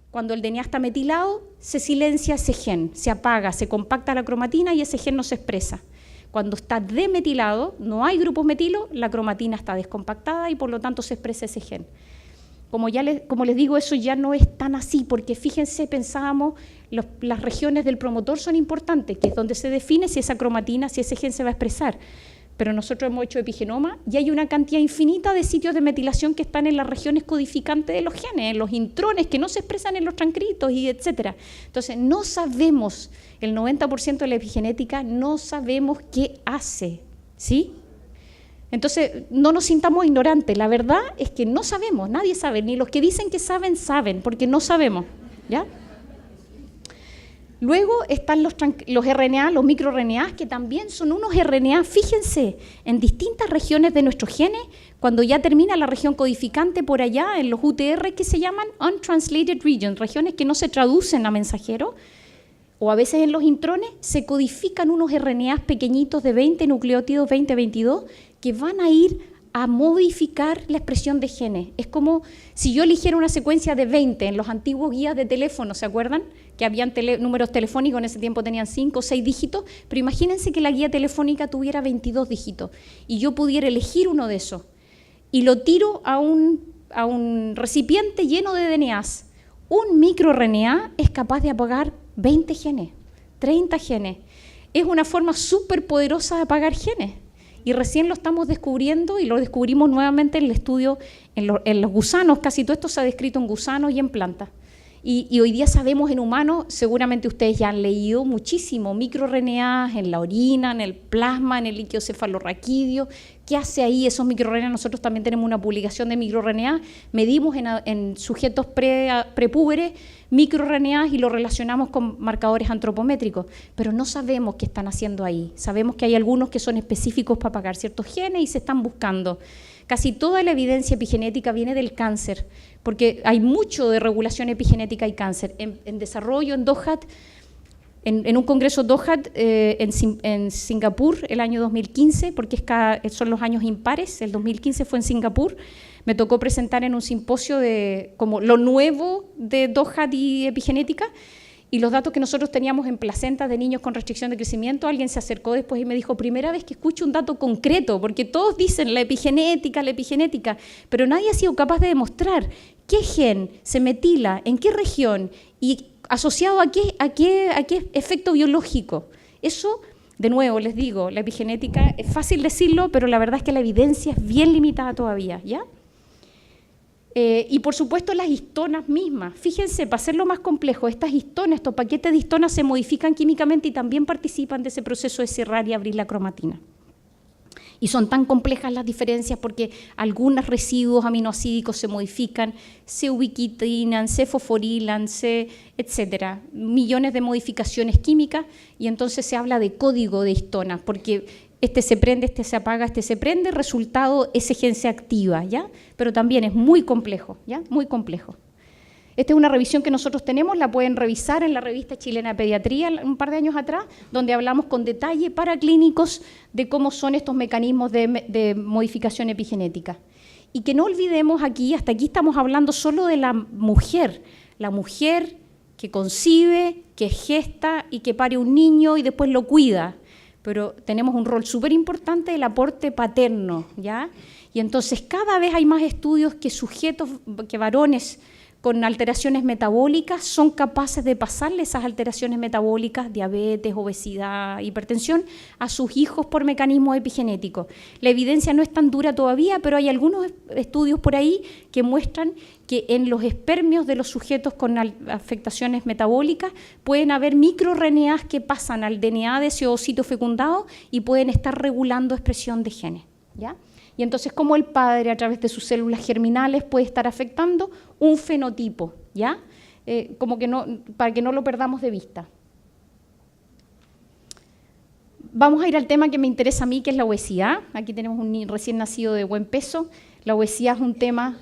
Cuando el DNA está metilado, se silencia ese gen, se apaga, se compacta la cromatina y ese gen no se expresa. Cuando está demetilado, no hay grupos metilo, la cromatina está descompactada y por lo tanto se expresa ese gen. Como les digo, eso ya no es tan así, porque fíjense, pensábamos, las regiones del promotor son importantes, que es donde se define si esa cromatina, si ese gen se va a expresar. Pero nosotros hemos hecho epigenoma y hay una cantidad infinita de sitios de metilación que están en las regiones codificantes de los genes, en los intrones que no se expresan en los transcritos, y etcétera. Entonces, no sabemos, el 90% de la epigenética no sabemos qué hace, ¿sí? Entonces, no nos sintamos ignorantes. La verdad es que no sabemos, nadie sabe, ni los que dicen que saben, saben, porque no sabemos, ¿ya? Luego están los RNA, los microRNA, que también son unos RNA, fíjense, en distintas regiones de nuestros genes, cuando ya termina la región codificante por allá, en los UTR que se llaman Untranslated Regions, regiones que no se traducen a mensajero, o a veces en los intrones se codifican unos RNAs pequeñitos de 20 nucleótidos, 20-22, que van a ir a modificar la expresión de genes. Es como si yo eligiera una secuencia de 20 en los antiguos guías de teléfono, ¿se acuerdan? Que habían números telefónicos, en ese tiempo tenían 5 o 6 dígitos, pero imagínense que la guía telefónica tuviera 22 dígitos y yo pudiera elegir uno de esos y lo tiro a un recipiente lleno de DNAs. Un microRNA es capaz de apagar 20 genes, 30 genes. Es una forma súper poderosa de apagar genes. Y recién lo estamos descubriendo y lo descubrimos nuevamente en el estudio en los gusanos. Casi todo esto se ha descrito en gusanos y en plantas. Y hoy día sabemos en humanos, seguramente ustedes ya han leído muchísimo, microRNAs en la orina, en el plasma, en el líquido cefalorraquídeo. ¿Qué hace ahí esos microRNA? Nosotros también tenemos una publicación de microRNA, medimos en sujetos prepúberes microRNA y lo relacionamos con marcadores antropométricos, pero no sabemos qué están haciendo ahí. Sabemos que hay algunos que son específicos para apagar ciertos genes y se están buscando. Casi toda la evidencia epigenética viene del cáncer, porque hay mucho de regulación epigenética y cáncer. En desarrollo, en DOHAT, en un congreso DOHAT en Singapur el año 2015, porque son los años impares, el 2015 fue en Singapur, Me tocó presentar en un simposio de como lo nuevo de Doherty epigenética, y los datos que nosotros teníamos en placentas de niños con restricción de crecimiento. Alguien se acercó después y me dijo, primera vez que escucho un dato concreto, porque todos dicen la epigenética, pero nadie ha sido capaz de demostrar qué gen se metila, en qué región y asociado a qué efecto biológico. Eso, de nuevo, les digo, la epigenética es fácil decirlo, pero la verdad es que la evidencia es bien limitada todavía, ¿ya? Y por supuesto las histonas mismas. Fíjense, para hacerlo más complejo, estas histonas, estos paquetes de histonas se modifican químicamente y también participan de ese proceso de cerrar y abrir la cromatina. Y son tan complejas las diferencias porque algunos residuos aminoácidos se modifican, se ubiquitinan, se fosforilan, etcétera. Millones de modificaciones químicas, y entonces se habla de código de histonas, porque este se prende, este se apaga, este se prende, resultado, ese gen se activa, ¿ya? Pero también es muy complejo, ¿ya? Muy complejo. Esta es una revisión que nosotros tenemos, la pueden revisar en la revista chilena de pediatría un par de años atrás, donde hablamos con detalle para clínicos de cómo son estos mecanismos de modificación epigenética. Y que no olvidemos aquí, hasta aquí estamos hablando solo de la mujer que concibe, que gesta y que pare un niño y después lo cuida. Pero tenemos un rol súper importante del aporte paterno, ¿ya? Y entonces cada vez hay más estudios que varones con alteraciones metabólicas son capaces de pasarle esas alteraciones metabólicas, diabetes, obesidad, hipertensión, a sus hijos por mecanismos epigenéticos. La evidencia no es tan dura todavía, pero hay algunos estudios por ahí que muestran que en los espermios de los sujetos con afectaciones metabólicas pueden haber microRNAs que pasan al DNA de ese ovocito fecundado y pueden estar regulando expresión de genes, ¿ya? Y entonces, como el padre, a través de sus células germinales, puede estar afectando un fenotipo, ¿ya? Como que no, para que no lo perdamos de vista. Vamos a ir al tema que me interesa a mí, que es la obesidad. Aquí tenemos un recién nacido de buen peso. La obesidad es un tema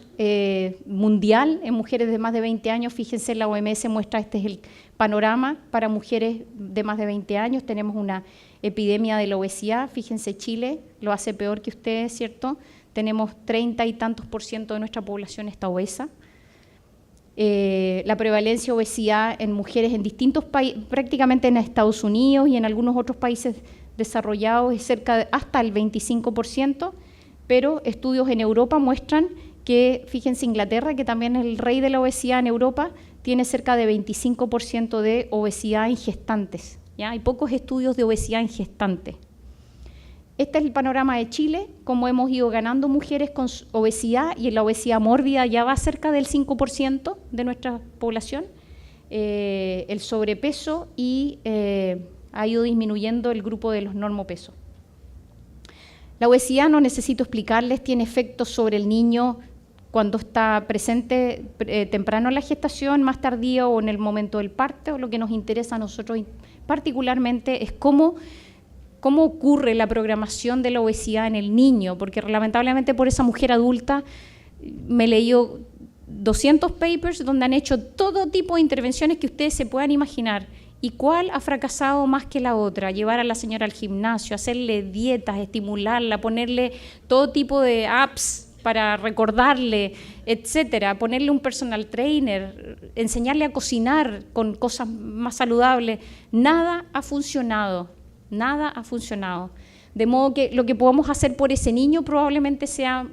mundial en mujeres de más de 20 años. Fíjense, la OMS muestra, este es el panorama para mujeres de más de 20 años. Tenemos una epidemia de la obesidad. Fíjense, Chile lo hace peor que ustedes, ¿cierto? Tenemos 30 y tantos % de nuestra población está obesa. La prevalencia de obesidad en mujeres en distintos países, prácticamente en Estados Unidos y en algunos otros países desarrollados, es cerca de hasta el 25%, pero estudios en Europa muestran que, fíjense, Inglaterra, que también es el rey de la obesidad en Europa, tiene cerca de 25% de obesidad en gestantes, ¿ya? Hay pocos estudios de obesidad en gestantes. Este es el panorama de Chile, cómo hemos ido ganando mujeres con obesidad, y en la obesidad mórbida ya va cerca del 5% de nuestra población, el sobrepeso, y ha ido disminuyendo el grupo de los normopesos. La obesidad, no necesito explicarles, tiene efectos sobre el niño cuando está presente temprano en la gestación, más tardío o en el momento del parto. Lo que nos interesa a nosotros particularmente es cómo ocurre la programación de la obesidad en el niño, porque lamentablemente por esa mujer adulta me leí 200 papers donde han hecho todo tipo de intervenciones que ustedes se puedan imaginar. ¿Y cuál ha fracasado más que la otra? Llevar a la señora al gimnasio, hacerle dietas, estimularla, ponerle todo tipo de apps para recordarle, etcétera, ponerle un personal trainer, enseñarle a cocinar con cosas más saludables. Nada ha funcionado, nada ha funcionado. De modo que lo que podamos hacer por ese niño probablemente sea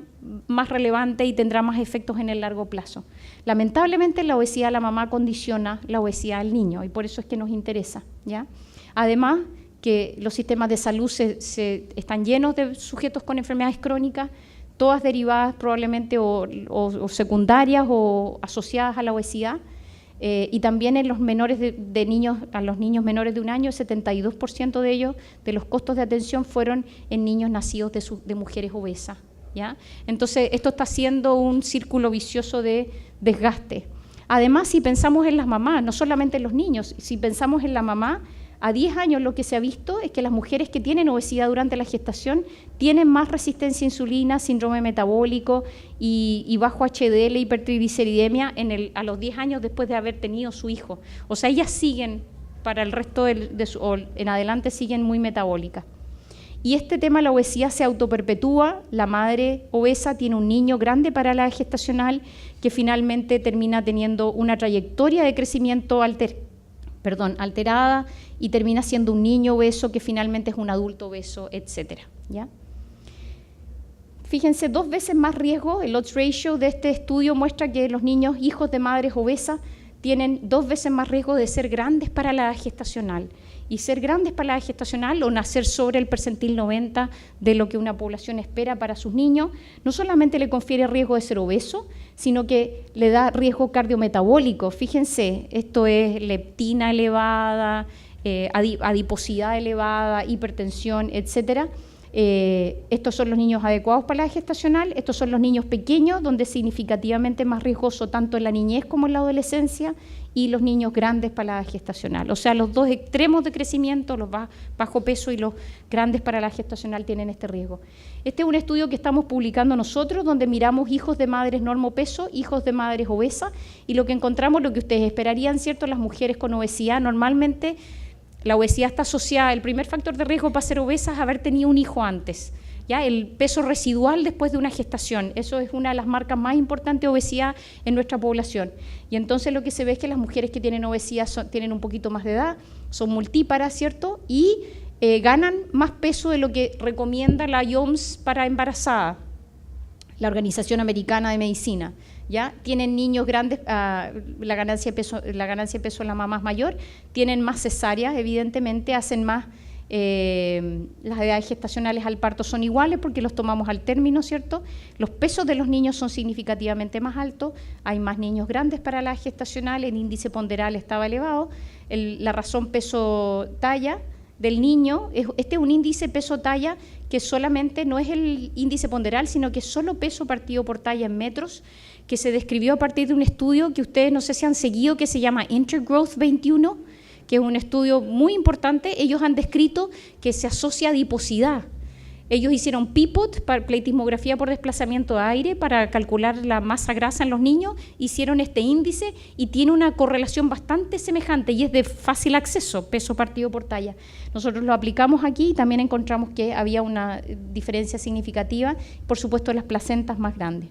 más relevante y tendrá más efectos en el largo plazo. Lamentablemente la obesidad de la mamá condiciona la obesidad del niño y por eso es que nos interesa, ¿ya? Además que los sistemas de salud están llenos de sujetos con enfermedades crónicas, todas derivadas probablemente o secundarias o asociadas a la obesidad, y también en los menores a los niños menores de un año, 72% de ellos, de los costos de atención fueron en niños nacidos de mujeres obesas, ¿ya? Entonces, esto está siendo un círculo vicioso de desgaste. Además, si pensamos en las mamás, no solamente en los niños, si pensamos en la mamá, a 10 años lo que se ha visto es que las mujeres que tienen obesidad durante la gestación tienen más resistencia a insulina, síndrome metabólico y bajo HDL, hipertrigliceridemia a los 10 años después de haber tenido su hijo. O sea, ellas siguen, para el resto en adelante siguen muy metabólicas. Y este tema de la obesidad se autoperpetúa. La madre obesa tiene un niño grande para la gestacional que finalmente termina teniendo una trayectoria de crecimiento alterada y termina siendo un niño obeso que finalmente es un adulto obeso, etcétera, ¿ya? Fíjense, 2 veces más riesgo. El odds ratio de este estudio muestra que los niños hijos de madres obesas tienen 2 veces más riesgo de ser grandes para la gestacional. Y ser grandes para la gestacional o nacer sobre el percentil 90 de lo que una población espera para sus niños, no solamente le confiere riesgo de ser obeso, sino que le da riesgo cardiometabólico. Fíjense, esto es leptina elevada, adiposidad elevada, hipertensión, etcétera. Estos son los niños adecuados para la gestacional, estos son los niños pequeños, donde es significativamente más riesgoso tanto en la niñez como en la adolescencia, y los niños grandes para la gestacional. O sea, los 2 extremos de crecimiento, los bajo peso y los grandes para la gestacional, tienen este riesgo. Este es un estudio que estamos publicando nosotros, donde miramos hijos de madres normopeso, hijos de madres obesas, y lo que encontramos, lo que ustedes esperarían, ¿cierto? Las mujeres con obesidad, normalmente la obesidad está asociada, el primer factor de riesgo para ser obesa es haber tenido un hijo antes, ¿ya? El peso residual después de una gestación, eso es una de las marcas más importantes de obesidad en nuestra población. Y entonces lo que se ve es que las mujeres que tienen obesidad tienen un poquito más de edad, son multíparas, ¿cierto? Y ganan más peso de lo que recomienda la OMS para embarazada, la Organización Americana de Medicina. ¿Ya? Tienen niños grandes, la ganancia de peso en la mamá es mayor, tienen más cesáreas, evidentemente, hacen más, las edades gestacionales al parto son iguales porque los tomamos al término, ¿cierto? Los pesos de los niños son significativamente más altos, hay más niños grandes para la gestacional, el índice ponderal estaba elevado, la razón peso-talla del niño, este es un índice peso-talla que solamente no es el índice ponderal, sino que es solo peso partido por talla en metros, que se describió a partir de un estudio que ustedes no sé si han seguido, que se llama Intergrowth 21, que es un estudio muy importante. Ellos han descrito que se asocia a adiposidad. Ellos hicieron PIPOT, pletismografía por desplazamiento de aire, para calcular la masa grasa en los niños, hicieron este índice y tiene una correlación bastante semejante y es de fácil acceso, peso partido por talla. Nosotros lo aplicamos aquí y también encontramos que había una diferencia significativa, por supuesto las placentas más grandes.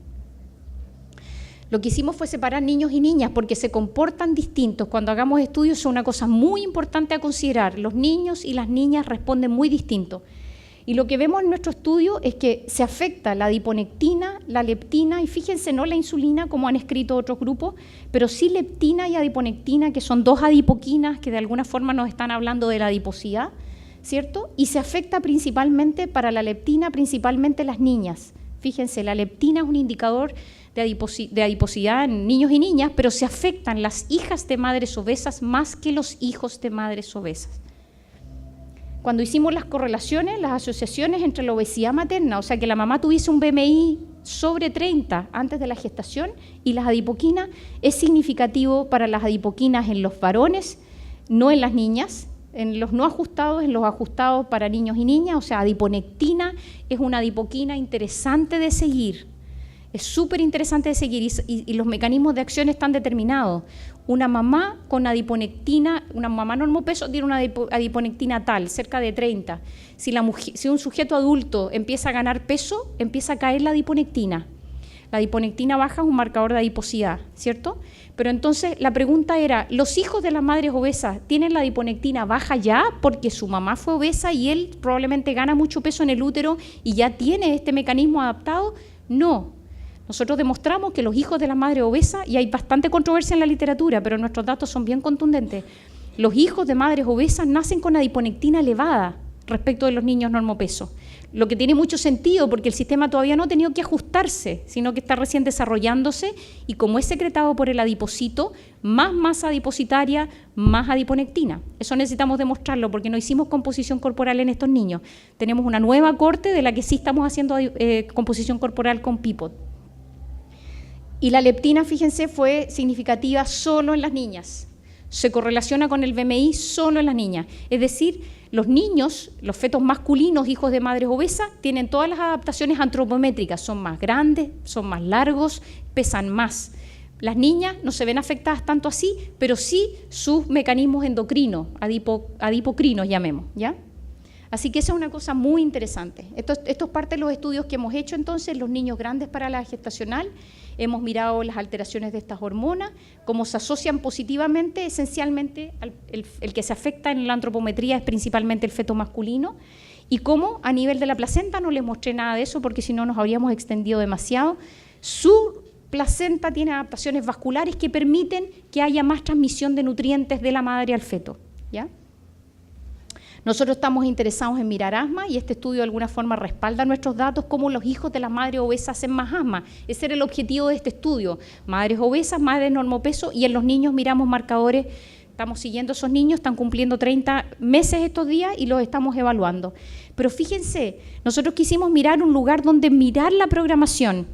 Lo que hicimos fue separar niños y niñas porque se comportan distintos. Cuando hagamos estudios es una cosa muy importante a considerar. Los niños y las niñas responden muy distintos. Y lo que vemos en nuestro estudio es que se afecta la adiponectina, la leptina, y fíjense, no la insulina como han escrito otros grupos, pero sí leptina y adiponectina, que son 2 adipoquinas que de alguna forma nos están hablando de la adiposidad, ¿cierto? Y se afecta principalmente para la leptina, principalmente las niñas. Fíjense, la leptina es un indicador de adiposidad en niños y niñas, pero se afectan las hijas de madres obesas más que los hijos de madres obesas. Cuando hicimos las correlaciones, las asociaciones entre la obesidad materna, o sea, que la mamá tuviese un BMI sobre 30 antes de la gestación, y las adipoquinas, es significativo para las adipoquinas en los varones, no en las niñas, en los no ajustados, en los ajustados para niños y niñas. O sea, adiponectina es una adipoquina interesante de seguir. Es súper interesante de seguir y los mecanismos de acción están determinados. Una mamá con adiponectina, una mamá normopeso tiene una adiponectina tal, cerca de 30. Si un sujeto adulto empieza a ganar peso, empieza a caer la adiponectina. La adiponectina baja es un marcador de adiposidad, ¿cierto? Pero entonces la pregunta era, ¿los hijos de las madres obesas tienen la adiponectina baja ya porque su mamá fue obesa y él probablemente gana mucho peso en el útero y ya tiene este mecanismo adaptado? No. Nosotros demostramos que los hijos de las madres obesas, y hay bastante controversia en la literatura, pero nuestros datos son bien contundentes, los hijos de madres obesas nacen con adiponectina elevada respecto de los niños normopesos, lo que tiene mucho sentido porque el sistema todavía no ha tenido que ajustarse, sino que está recién desarrollándose, y como es secretado por el adipocito, más masa adipositaria, más adiponectina. Eso necesitamos demostrarlo porque no hicimos composición corporal en estos niños. Tenemos una nueva corte de la que sí estamos haciendo composición corporal con PIPOT. Y la leptina, fíjense, fue significativa solo en las niñas. Se correlaciona con el BMI solo en las niñas. Es decir, los niños, los fetos masculinos, hijos de madres obesas, tienen todas las adaptaciones antropométricas. Son más grandes, son más largos, pesan más. Las niñas no se ven afectadas tanto así, pero sí sus mecanismos endocrinos, adipocrinos llamemos, ¿ya? Así que esa es una cosa muy interesante. Esto es parte de los estudios que hemos hecho entonces, los niños grandes para la gestacional. Hemos mirado las alteraciones de estas hormonas, cómo se asocian positivamente, esencialmente, el que se afecta en la antropometría es principalmente el feto masculino, y cómo a nivel de la placenta, no les mostré nada de eso porque si no nos habríamos extendido demasiado, su placenta tiene adaptaciones vasculares que permiten que haya más transmisión de nutrientes de la madre al feto, ¿ya? Nosotros estamos interesados en mirar asma y este estudio de alguna forma respalda nuestros datos, cómo los hijos de las madres obesas hacen más asma. Ese era el objetivo de este estudio, madres obesas, madres normopeso, y en los niños miramos marcadores, estamos siguiendo a esos niños, están cumpliendo 30 meses estos días y los estamos evaluando. Pero fíjense, nosotros quisimos mirar un lugar donde mirar la programación.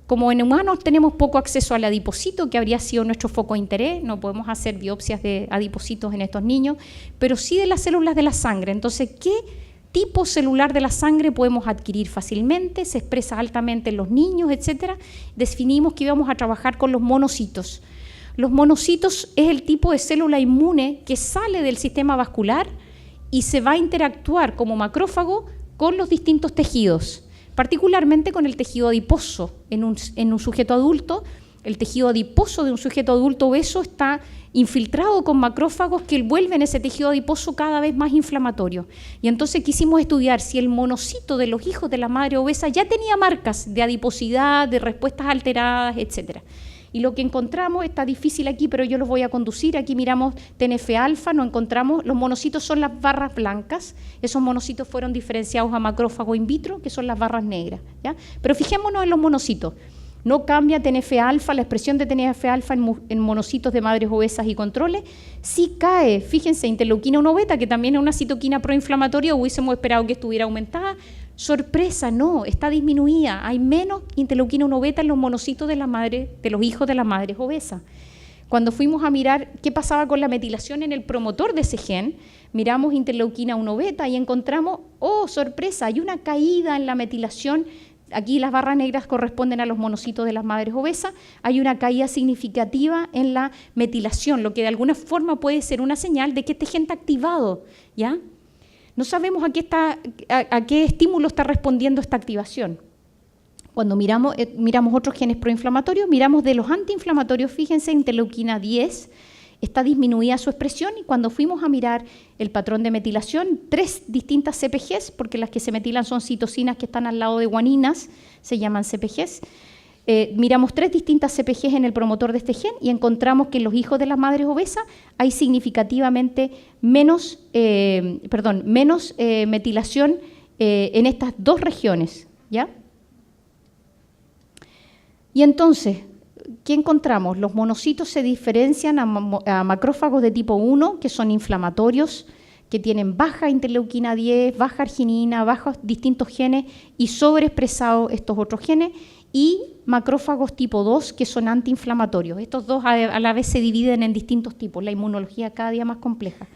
Como en humanos tenemos poco acceso al adipocito, que habría sido nuestro foco de interés, no podemos hacer biopsias de adipocitos en estos niños, pero sí de las células de la sangre. Entonces, ¿qué tipo celular de la sangre podemos adquirir fácilmente? Se expresa altamente en los niños, etcétera. Definimos que íbamos a trabajar con los monocitos. Los monocitos es el tipo de célula inmune que sale del sistema vascular y se va a interactuar como macrófago con los distintos tejidos, particularmente con el tejido adiposo. En un sujeto adulto, el tejido adiposo de un sujeto adulto obeso está infiltrado con macrófagos que vuelven ese tejido adiposo cada vez más inflamatorio. Y entonces quisimos estudiar si el monocito de los hijos de la madre obesa ya tenía marcas de adiposidad, de respuestas alteradas, etcétera. Y lo que encontramos, está difícil aquí, pero yo los voy a conducir. Aquí miramos TNF-alfa, no encontramos, los monocitos son las barras blancas, esos monocitos fueron diferenciados a macrófago in vitro, que son las barras negras, ¿ya? Pero fijémonos en los monocitos, no cambia TNF-alfa, la expresión de TNF-alfa en monocitos de madres obesas y controles, sí cae, fíjense, interleuquina 1 beta, que también es una citoquina proinflamatoria, hubiésemos esperado que estuviera aumentada. Sorpresa, no, está disminuida, hay menos interleuquina 1 beta en los monocitos de los hijos de las madres obesas. Cuando fuimos a mirar qué pasaba con la metilación en el promotor de ese gen, miramos interleuquina 1 beta y encontramos, oh, sorpresa, hay una caída en la metilación. Aquí las barras negras corresponden a los monocitos de las madres obesas, hay una caída significativa en la metilación, lo que de alguna forma puede ser una señal de que este gen está activado, ¿ya? No sabemos a qué estímulo está respondiendo esta activación. Cuando miramos otros genes proinflamatorios, miramos de los antiinflamatorios, fíjense, interleuquina 10, está disminuida su expresión, y cuando fuimos a mirar el patrón de metilación, 3 distintas CpGs, porque las que se metilan son citocinas que están al lado de guaninas, se llaman CpGs, miramos 3 distintas CpGs en el promotor de este gen y encontramos que en los hijos de las madres obesas hay significativamente menos metilación en estas 2 regiones, ¿ya? Y entonces, ¿qué encontramos? Los monocitos se diferencian a macrófagos de tipo 1, que son inflamatorios, que tienen baja interleuquina 10, baja arginina, bajos distintos genes y sobreexpresados estos otros genes, y macrófagos tipo 2, que son antiinflamatorios. Estos dos a la vez se dividen en distintos tipos, la inmunología cada día más compleja.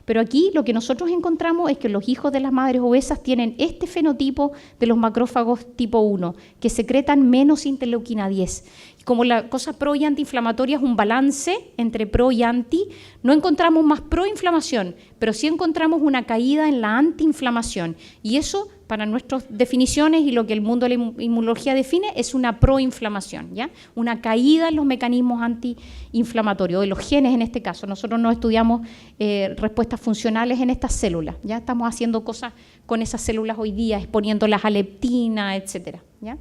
Pero aquí lo que nosotros encontramos es que los hijos de las madres obesas tienen este fenotipo de los macrófagos tipo 1, que secretan menos interleuquina 10. Como la cosa pro y antiinflamatoria es un balance entre pro y anti, no encontramos más proinflamación, pero sí encontramos una caída en la antiinflamación. Y eso, para nuestras definiciones y lo que el mundo de la inmunología define, es una proinflamación, ¿ya? Una caída en los mecanismos antiinflamatorios, de los genes en este caso. Nosotros no estudiamos respuestas funcionales en estas células, ¿ya? Estamos haciendo cosas con esas células hoy día, exponiéndolas a leptina, etcétera, ¿ya?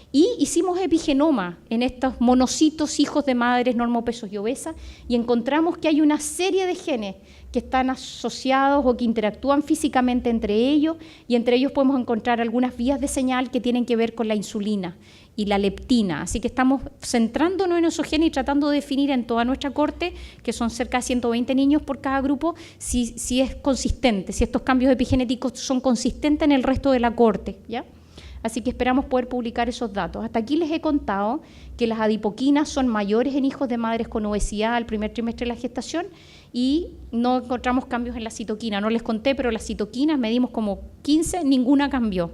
Y hicimos epigenoma en estos monocitos hijos de madres normopesos y obesas y encontramos que hay una serie de genes que están asociados o que interactúan físicamente entre ellos, y entre ellos podemos encontrar algunas vías de señal que tienen que ver con la insulina y la leptina. Así que estamos centrándonos en esos genes y tratando de definir en toda nuestra corte, que son cerca de 120 niños por cada grupo, si es consistente, si estos cambios epigenéticos son consistentes en el resto de la corte, ¿ya? Así que esperamos poder publicar esos datos. Hasta aquí les he contado que las adipoquinas son mayores en hijos de madres con obesidad al primer trimestre de la gestación y no encontramos cambios en la citoquina. No les conté, pero las citoquinas medimos como 15, ninguna cambió.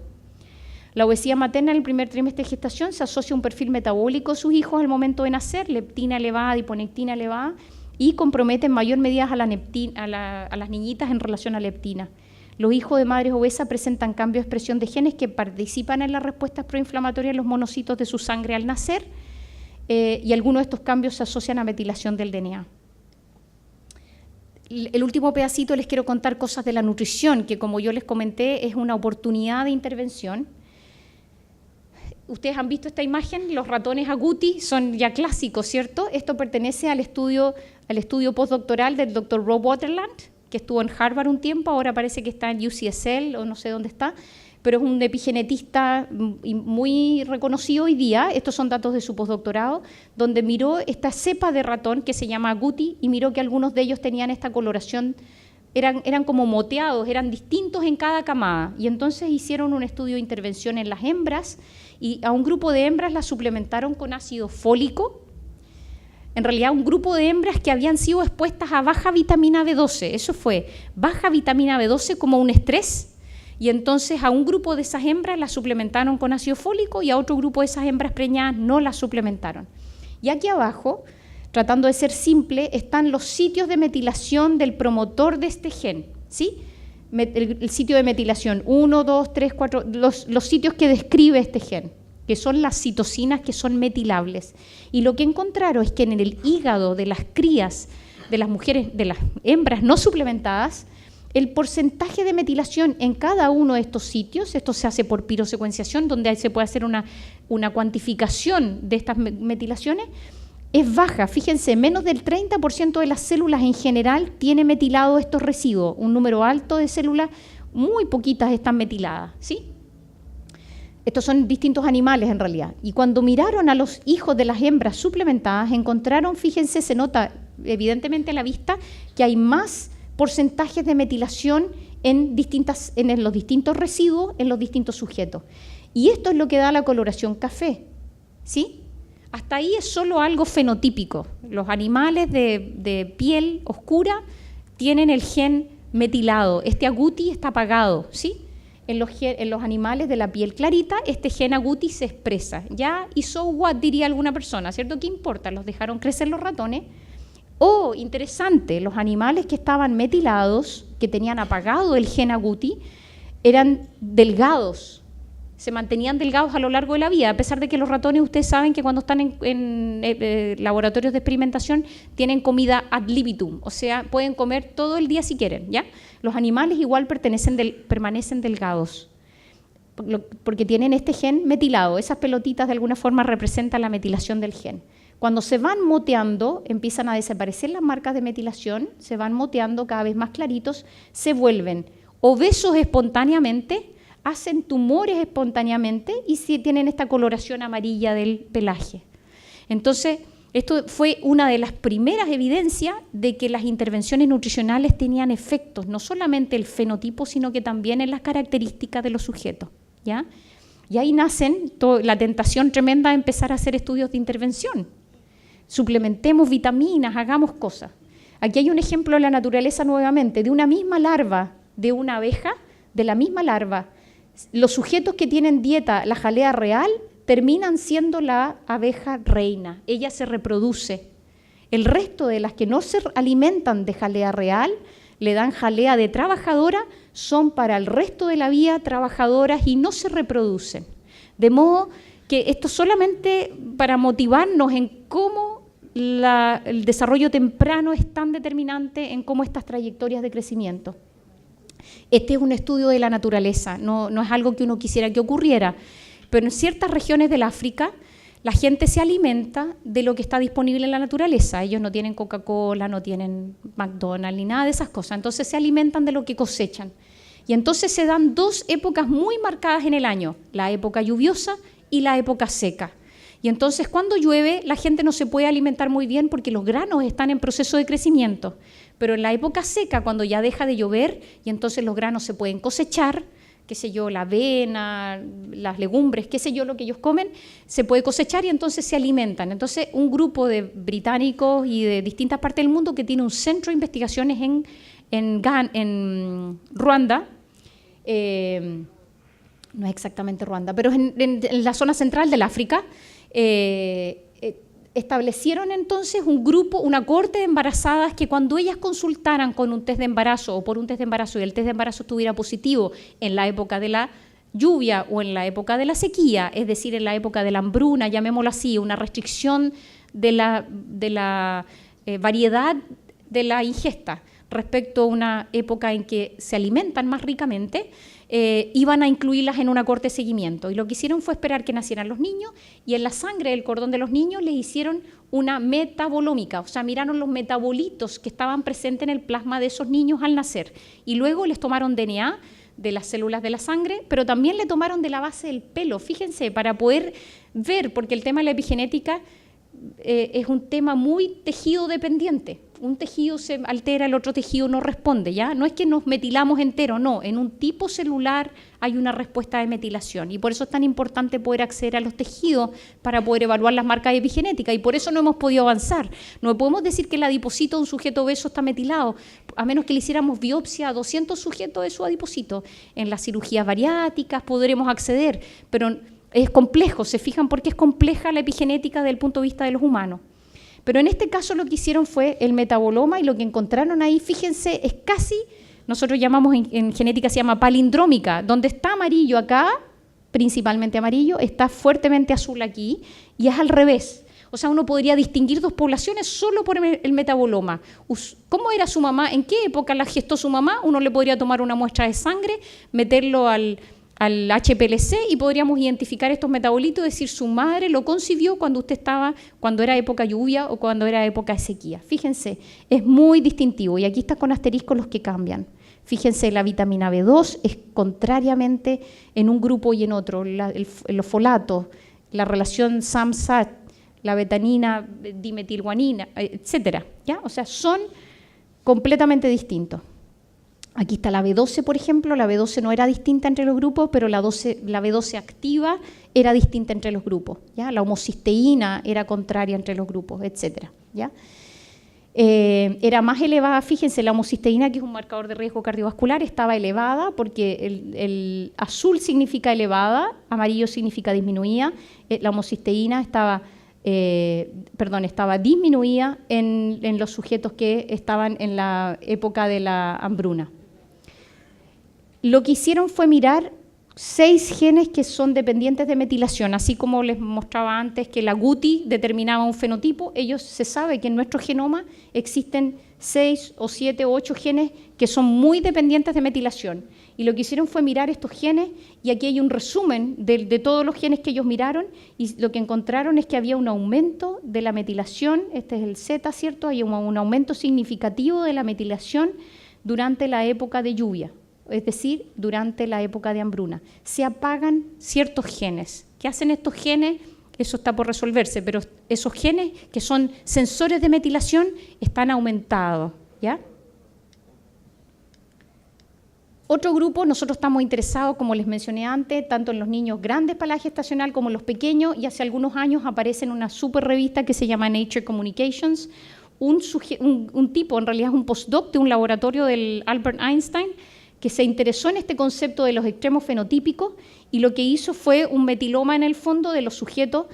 La obesidad materna en el primer trimestre de gestación se asocia a un perfil metabólico de sus hijos al momento de nacer, leptina elevada, adiponectina elevada, y compromete en mayor medida a las niñitas en relación a leptina. Los hijos de madres obesas presentan cambios de expresión de genes que participan en las respuestas proinflamatorias en los monocitos de su sangre al nacer, y algunos de estos cambios se asocian a metilación del DNA. El último pedacito les quiero contar cosas de la nutrición, que como yo les comenté es una oportunidad de intervención. Ustedes han visto esta imagen, los ratones agouti son ya clásicos, ¿cierto? Esto pertenece al estudio postdoctoral del Dr. Rob Waterland, que estuvo en Harvard un tiempo, ahora parece que está en UCSL o no sé dónde está, pero es un epigenetista muy reconocido hoy día. Estos son datos de su postdoctorado, donde miró esta cepa de ratón que se llama agouti y miró que algunos de ellos tenían esta coloración, eran como moteados, eran distintos en cada camada. Y entonces hicieron un estudio de intervención en las hembras y a un grupo de hembras las suplementaron con ácido fólico. En realidad, un grupo de hembras que habían sido expuestas a baja vitamina B12. Eso fue baja vitamina B12 como un estrés. Y entonces a un grupo de esas hembras las suplementaron con ácido fólico y a otro grupo de esas hembras preñadas no las suplementaron. Y aquí abajo, tratando de ser simple, están los sitios de metilación del promotor de este gen, ¿sí? El sitio de metilación 1, 2, 3, 4, los sitios que describe este gen, que son las citocinas que son metilables. Y lo que encontraron es que en el hígado de las crías, de las mujeres, de las hembras no suplementadas, el porcentaje de metilación en cada uno de estos sitios, esto se hace por pirosecuenciación, donde se puede hacer una cuantificación de estas metilaciones, es baja. Fíjense, menos del 30% de las células en general tiene metilado estos residuos. Un número alto de células, muy poquitas están metiladas, ¿sí? Estos son distintos animales en realidad. Y cuando miraron a los hijos de las hembras suplementadas, encontraron, fíjense, se nota evidentemente a la vista que hay más porcentajes de metilación en los distintos residuos, en los distintos sujetos. Y esto es lo que da la coloración café, ¿sí? Hasta ahí es solo algo fenotípico. Los animales de piel oscura tienen el gen metilado. Este agouti está apagado, ¿sí? En los animales de la piel clarita, este gen agouti se expresa. Ya, y so what, diría alguna persona, ¿cierto? ¿Qué importa? Los dejaron crecer los ratones. Oh, interesante, los animales que estaban metilados, que tenían apagado el gen agouti, eran delgados, se mantenían delgados a lo largo de la vida, a pesar de que los ratones, ustedes saben que cuando están en laboratorios de experimentación tienen comida ad libitum, o sea, pueden comer todo el día si quieren, ¿ya? Los animales igual permanecen delgados, porque tienen este gen metilado. Esas pelotitas de alguna forma representan la metilación del gen. Cuando se van moteando, empiezan a desaparecer las marcas de metilación, se van moteando cada vez más claritos, se vuelven obesos espontáneamente, hacen tumores espontáneamente y sí tienen esta coloración amarilla del pelaje. Entonces, esto fue una de las primeras evidencias de que las intervenciones nutricionales tenían efectos, no solamente el fenotipo, sino que también en las características de los sujetos, ¿ya? Y ahí nacen la tentación tremenda de empezar a hacer estudios de intervención. Suplementemos vitaminas, hagamos cosas. Aquí hay un ejemplo de la naturaleza nuevamente, de una misma larva de una abeja, de la misma larva. Los sujetos que tienen dieta, la jalea real, terminan siendo la abeja reina. Ella se reproduce. El resto de las que no se alimentan de jalea real, le dan jalea de trabajadora, son para el resto de la vida trabajadoras y no se reproducen. De modo que esto solamente para motivarnos en cómo el desarrollo temprano es tan determinante en cómo estas trayectorias de crecimiento. Este es un estudio de la naturaleza, no es algo que uno quisiera que ocurriera, pero en ciertas regiones del África la gente se alimenta de lo que está disponible en la naturaleza. Ellos no tienen Coca-Cola, no tienen McDonald's ni nada de esas cosas, entonces se alimentan de lo que cosechan. Y entonces se dan dos épocas muy marcadas en el año, la época lluviosa y la época seca. Y entonces cuando llueve la gente no se puede alimentar muy bien porque los granos están en proceso de crecimiento. Pero en la época seca, cuando ya deja de llover y entonces los granos se pueden cosechar, qué sé yo, la avena, las legumbres, qué sé yo, lo que ellos comen, se puede cosechar y entonces se alimentan. Entonces un grupo de británicos y de distintas partes del mundo que tiene un centro de investigaciones en Ruanda, no es exactamente Ruanda, pero en la zona central del África, establecieron entonces un grupo, una cohorte de embarazadas que cuando ellas consultaran con un test de embarazo o por un test de embarazo y el test de embarazo estuviera positivo en la época de la lluvia o en la época de la sequía, es decir, en la época de la hambruna, llamémoslo así, una restricción de la variedad de la ingesta respecto a una época en que se alimentan más ricamente, iban a incluirlas en una cohorte de seguimiento. Y lo que hicieron fue esperar que nacieran los niños y en la sangre del cordón de los niños les hicieron una metabolómica, o sea, miraron los metabolitos que estaban presentes en el plasma de esos niños al nacer. Y luego les tomaron DNA de las células de la sangre, pero también le tomaron de la base del pelo, fíjense, para poder ver, porque el tema de la epigenética es un tema muy tejido dependiente. Un tejido se altera, el otro tejido no responde, ¿ya? No es que nos metilamos entero, no. En un tipo celular hay una respuesta de metilación y por eso es tan importante poder acceder a los tejidos para poder evaluar las marcas epigenéticas y por eso no hemos podido avanzar. No podemos decir que el adipocito de un sujeto obeso está metilado, a menos que le hiciéramos biopsia a 200 sujetos de su adipocito. En las cirugías bariátricas podremos acceder, pero es complejo, se fijan porque es compleja la epigenética desde el punto de vista de los humanos. Pero en este caso lo que hicieron fue el metaboloma y lo que encontraron ahí, fíjense, es casi, nosotros llamamos en genética se llama palindrómica, donde está amarillo acá, principalmente amarillo, está fuertemente azul aquí y es al revés. O sea, uno podría distinguir dos poblaciones solo por el metaboloma. ¿Cómo era su mamá? ¿En qué época la gestó su mamá? Uno le podría tomar una muestra de sangre, meterlo al HPLC y podríamos identificar estos metabolitos, decir su madre lo concibió cuando era época lluvia o cuando era época de sequía. Fíjense, es muy distintivo y aquí está con asterisco los que cambian. Fíjense, la vitamina B2 es contrariamente en un grupo y en otro, los folatos, la relación SAM-SAT, la betanina, dimetilguanina, etcétera, ¿ya? O sea, son completamente distintos. Aquí está la B12, por ejemplo, la B12 no era distinta entre los grupos, pero la B12 activa era distinta entre los grupos, ¿ya? La homocisteína era contraria entre los grupos, etcétera, ¿ya? Era más elevada, fíjense, la homocisteína, que es un marcador de riesgo cardiovascular, estaba elevada porque el azul significa elevada, amarillo significa disminuida, la homocisteína estaba disminuida en los sujetos que estaban en la época de la hambruna. Lo que hicieron fue mirar 6 genes que son dependientes de metilación, así como les mostraba antes que la GUTI determinaba un fenotipo, se sabe que en nuestro genoma existen 6 o 7 o 8 genes que son muy dependientes de metilación. Y lo que hicieron fue mirar estos genes, y aquí hay un resumen de todos los genes que ellos miraron, y lo que encontraron es que había un aumento de la metilación, este es el Z, ¿cierto? Hay un aumento significativo de la metilación durante la época de lluvia, es decir, durante la época de hambruna. Se apagan ciertos genes. ¿Qué hacen estos genes? Eso está por resolverse, pero esos genes que son sensores de metilación están aumentados, ¿ya? Otro grupo, nosotros estamos interesados, como les mencioné antes, tanto en los niños grandes para la gestacional como en los pequeños, y hace algunos años aparece en una super revista que se llama Nature Communications, un tipo, en realidad es un postdoc de un laboratorio del Albert Einstein, que se interesó en este concepto de los extremos fenotípicos y lo que hizo fue un metiloma en el fondo de los sujetos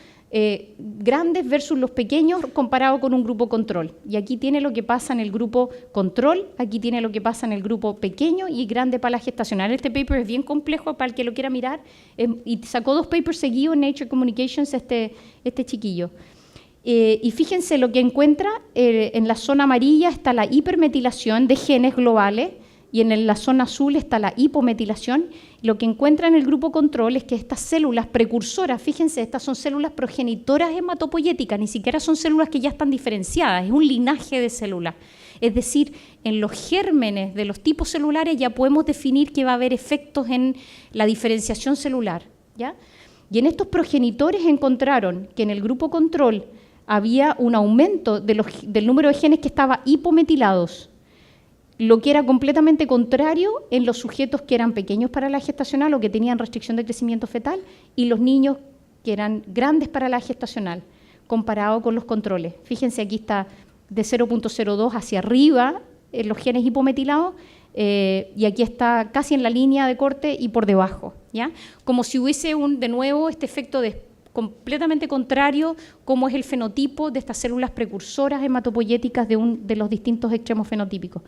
grandes versus los pequeños comparado con un grupo control. Y aquí tiene lo que pasa en el grupo control, aquí tiene lo que pasa en el grupo pequeño y grande para la gestacional. Este paper es bien complejo para el que lo quiera mirar y sacó 2 papers seguidos en Nature Communications este chiquillo. Y fíjense lo que encuentra, en la zona amarilla está la hipermetilación de genes globales, y en la zona azul está la hipometilación. Lo que encuentra en el grupo control es que estas células precursoras, fíjense, estas son células progenitoras hematopoyéticas, ni siquiera son células que ya están diferenciadas, es un linaje de células. Es decir, en los gérmenes de los tipos celulares ya podemos definir que va a haber efectos en la diferenciación celular, ¿ya? Y en estos progenitores encontraron que en el grupo control había un aumento del número de genes que estaba hipometilados, lo que era completamente contrario en los sujetos que eran pequeños para la gestacional o que tenían restricción de crecimiento fetal y los niños que eran grandes para la gestacional, comparado con los controles. Fíjense, aquí está de 0.02 hacia arriba los genes hipometilados y aquí está casi en la línea de corte y por debajo, ¿ya? Como si hubiese de nuevo este efecto de completamente contrario cómo es el fenotipo de estas células precursoras hematopoyéticas de los distintos extremos fenotípicos.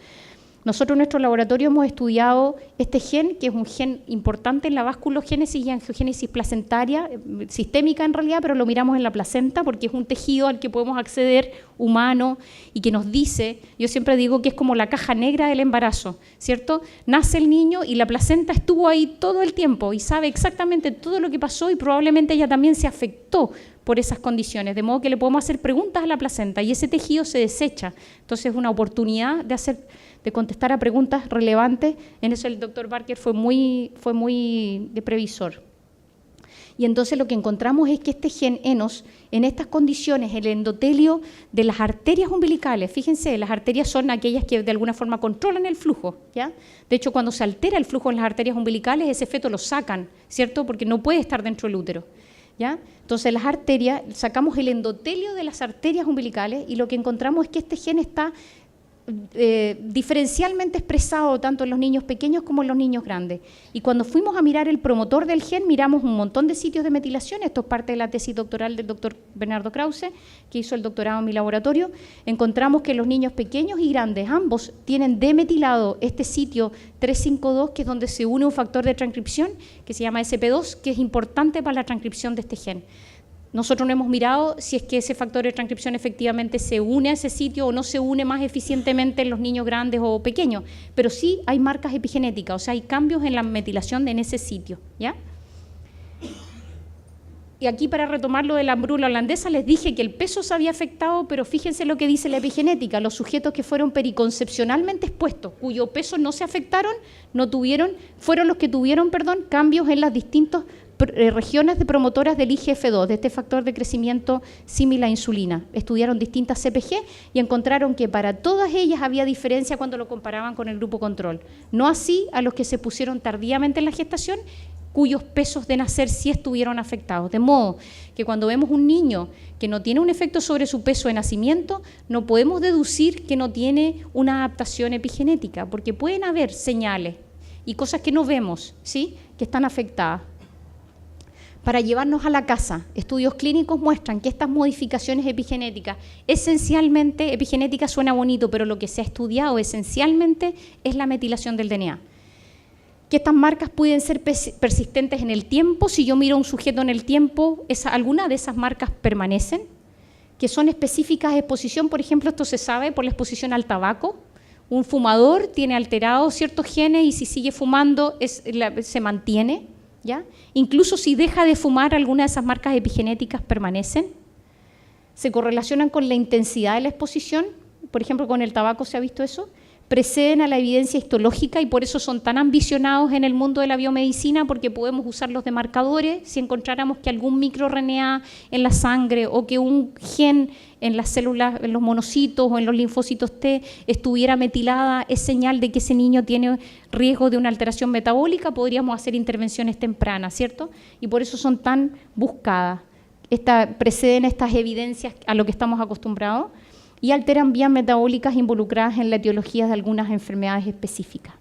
Nosotros en nuestro laboratorio hemos estudiado este gen, que es un gen importante en la vasculogénesis y angiogénesis placentaria, sistémica en realidad, pero lo miramos en la placenta porque es un tejido al que podemos acceder humano y que nos dice, yo siempre digo que es como la caja negra del embarazo, ¿cierto? Nace el niño y la placenta estuvo ahí todo el tiempo y sabe exactamente todo lo que pasó y probablemente ella también se afectó por esas condiciones, de modo que le podemos hacer preguntas a la placenta y ese tejido se desecha. Entonces es una oportunidad de contestar a preguntas relevantes. En eso el doctor Barker fue muy de previsor. Y entonces lo que encontramos es que este gen ENOS, en estas condiciones, el endotelio de las arterias umbilicales, fíjense, las arterias son aquellas que de alguna forma controlan el flujo, ¿ya? De hecho, cuando se altera el flujo en las arterias umbilicales, ese feto lo sacan, ¿cierto? Porque no puede estar dentro del útero, ¿ya? Entonces las arterias, sacamos el endotelio de las arterias umbilicales y lo que encontramos es que este gen está diferencialmente expresado tanto en los niños pequeños como en los niños grandes. Y cuando fuimos a mirar el promotor del gen, miramos un montón de sitios de metilación. Esto es parte de la tesis doctoral del doctor Bernardo Krause, que hizo el doctorado en mi laboratorio. Encontramos que los niños pequeños y grandes, ambos, tienen demetilado este sitio 352, que es donde se une un factor de transcripción, que se llama SP2, que es importante para la transcripción de este gen. Nosotros no hemos mirado si es que ese factor de transcripción efectivamente se une a ese sitio o no se une más eficientemente en los niños grandes o pequeños, pero sí hay marcas epigenéticas, o sea, hay cambios en la metilación en ese sitio, ¿ya? Y aquí, para retomar lo de la hambruna holandesa, les dije que el peso se había afectado, pero fíjense lo que dice la epigenética. Los sujetos que fueron periconcepcionalmente expuestos, cuyo peso no se afectaron, fueron los que tuvieron, cambios en las distintas regiones de promotoras del IGF-2, de este factor de crecimiento similar a insulina. Estudiaron distintas CPG y encontraron que para todas ellas había diferencia cuando lo comparaban con el grupo control. No así a los que se pusieron tardíamente en la gestación, cuyos pesos de nacer sí estuvieron afectados. De modo que cuando vemos un niño que no tiene un efecto sobre su peso de nacimiento, no podemos deducir que no tiene una adaptación epigenética, porque pueden haber señales y cosas que no vemos, ¿sí?, que están afectadas. Para llevarnos a la casa, estudios clínicos muestran que estas modificaciones epigenéticas, esencialmente, epigenética suena bonito, pero lo que se ha estudiado esencialmente es la metilación del DNA. Que estas marcas pueden ser persistentes en el tiempo. Si yo miro a un sujeto en el tiempo, algunas de esas marcas permanecen, que son específicas de exposición. Por ejemplo, esto se sabe por la exposición al tabaco. Un fumador tiene alterados ciertos genes y si sigue fumando se mantiene, ¿ya? Incluso si deja de fumar, algunas de esas marcas epigenéticas permanecen. Se correlacionan con la intensidad de la exposición. Por ejemplo, con el tabaco se ha visto eso. Preceden a la evidencia histológica y por eso son tan ambicionados en el mundo de la biomedicina, porque podemos usarlos de marcadores. Si encontráramos que algún microRNA en la sangre o que un gen en las células, en los monocitos o en los linfocitos T estuviera metilada, es señal de que ese niño tiene riesgo de una alteración metabólica, podríamos hacer intervenciones tempranas, ¿cierto? Y por eso son tan buscadas. Preceden estas evidencias a lo que estamos acostumbrados y alteran vías metabólicas involucradas en la etiología de algunas enfermedades específicas.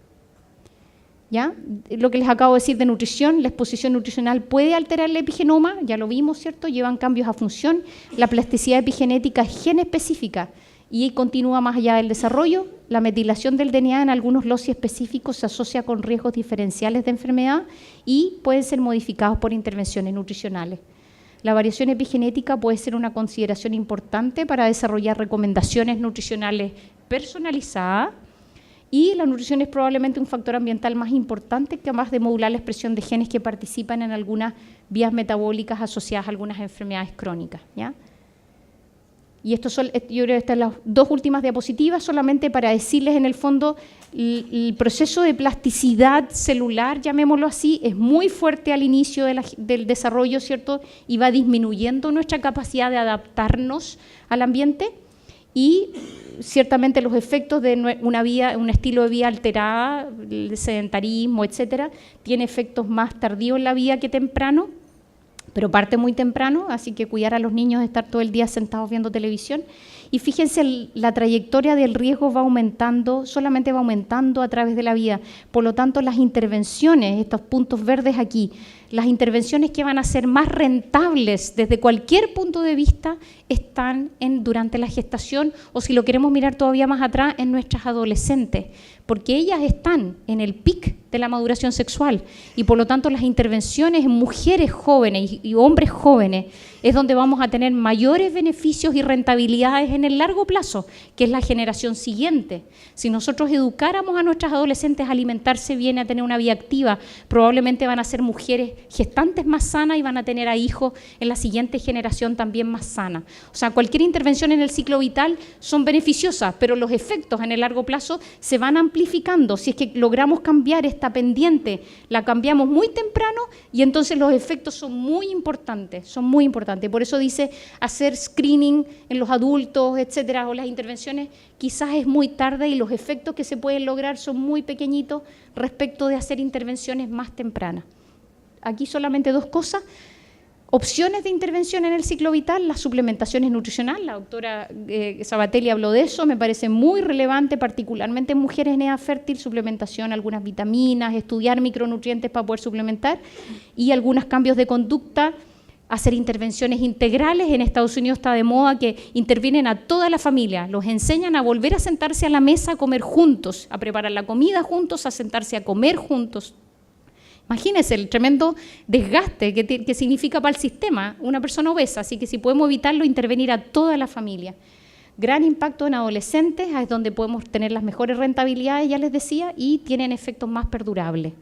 ¿Ya? Lo que les acabo de decir de nutrición, la exposición nutricional puede alterar el epigenoma, ya lo vimos, ¿cierto? Llevan cambios a función. La plasticidad epigenética es gen específica y continúa más allá del desarrollo. La metilación del DNA en algunos loci específicos se asocia con riesgos diferenciales de enfermedad y pueden ser modificados por intervenciones nutricionales. La variación epigenética puede ser una consideración importante para desarrollar recomendaciones nutricionales personalizadas y la nutrición es probablemente un factor ambiental más importante que además de modular la expresión de genes que participan en algunas vías metabólicas asociadas a algunas enfermedades crónicas, ¿ya? Y yo creo que estas son las dos últimas diapositivas, solamente para decirles en el fondo el proceso de plasticidad celular, llamémoslo así, es muy fuerte al inicio del desarrollo, ¿cierto? Y va disminuyendo nuestra capacidad de adaptarnos al ambiente y ciertamente los efectos de un estilo de vida alterada, el sedentarismo, etcétera, tiene efectos más tardíos en la vida que temprano, pero parte muy temprano, así que cuidar a los niños de estar todo el día sentados viendo televisión. Y fíjense, la trayectoria del riesgo va aumentando, solamente va aumentando a través de la vida. Por lo tanto, las intervenciones, estos puntos verdes aquí, las intervenciones que van a ser más rentables desde cualquier punto de vista están durante la gestación, o si lo queremos mirar todavía más atrás, en nuestras adolescentes, porque ellas están en el pic de la maduración sexual y por lo tanto las intervenciones en mujeres jóvenes y hombres jóvenes es donde vamos a tener mayores beneficios y rentabilidades en el largo plazo, que es la generación siguiente. Si nosotros educáramos a nuestras adolescentes a alimentarse bien, a tener una vida activa, probablemente van a ser mujeres gestantes más sanas y van a tener a hijos en la siguiente generación también más sana. O sea, cualquier intervención en el ciclo vital son beneficiosas, pero los efectos en el largo plazo se van amplificando. Si es que logramos cambiar esta pendiente, la cambiamos muy temprano y entonces los efectos son muy importantes, son muy importantes. Por eso dice hacer screening en los adultos, etcétera, o las intervenciones quizás es muy tarde y los efectos que se pueden lograr son muy pequeñitos respecto de hacer intervenciones más tempranas. Aquí solamente dos cosas. Opciones de intervención en el ciclo vital, las suplementaciones nutricionales, la doctora Sabatelli habló de eso, me parece muy relevante, particularmente en mujeres en edad fértil, suplementación, algunas vitaminas, estudiar micronutrientes para poder suplementar y algunos cambios de conducta, hacer intervenciones integrales. En Estados Unidos está de moda que intervienen a toda la familia, los enseñan a volver a sentarse a la mesa a comer juntos, a preparar la comida juntos, a sentarse a comer juntos. Imagínense el tremendo desgaste que significa para el sistema una persona obesa, así que si podemos evitarlo, intervenir a toda la familia. Gran impacto en adolescentes, es donde podemos tener las mejores rentabilidades, ya les decía, y tienen efectos más perdurables.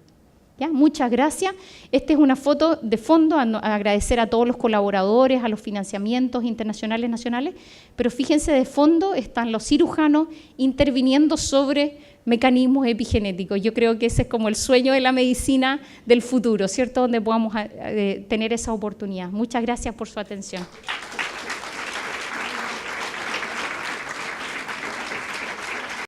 ¿Ya? Muchas gracias. Esta es una foto de fondo, a agradecer a todos los colaboradores, a los financiamientos internacionales, nacionales, pero fíjense, de fondo están los cirujanos interviniendo sobre mecanismos epigenéticos. Yo creo que ese es como el sueño de la medicina del futuro, ¿cierto? Donde podamos tener esa oportunidad. Muchas gracias por su atención.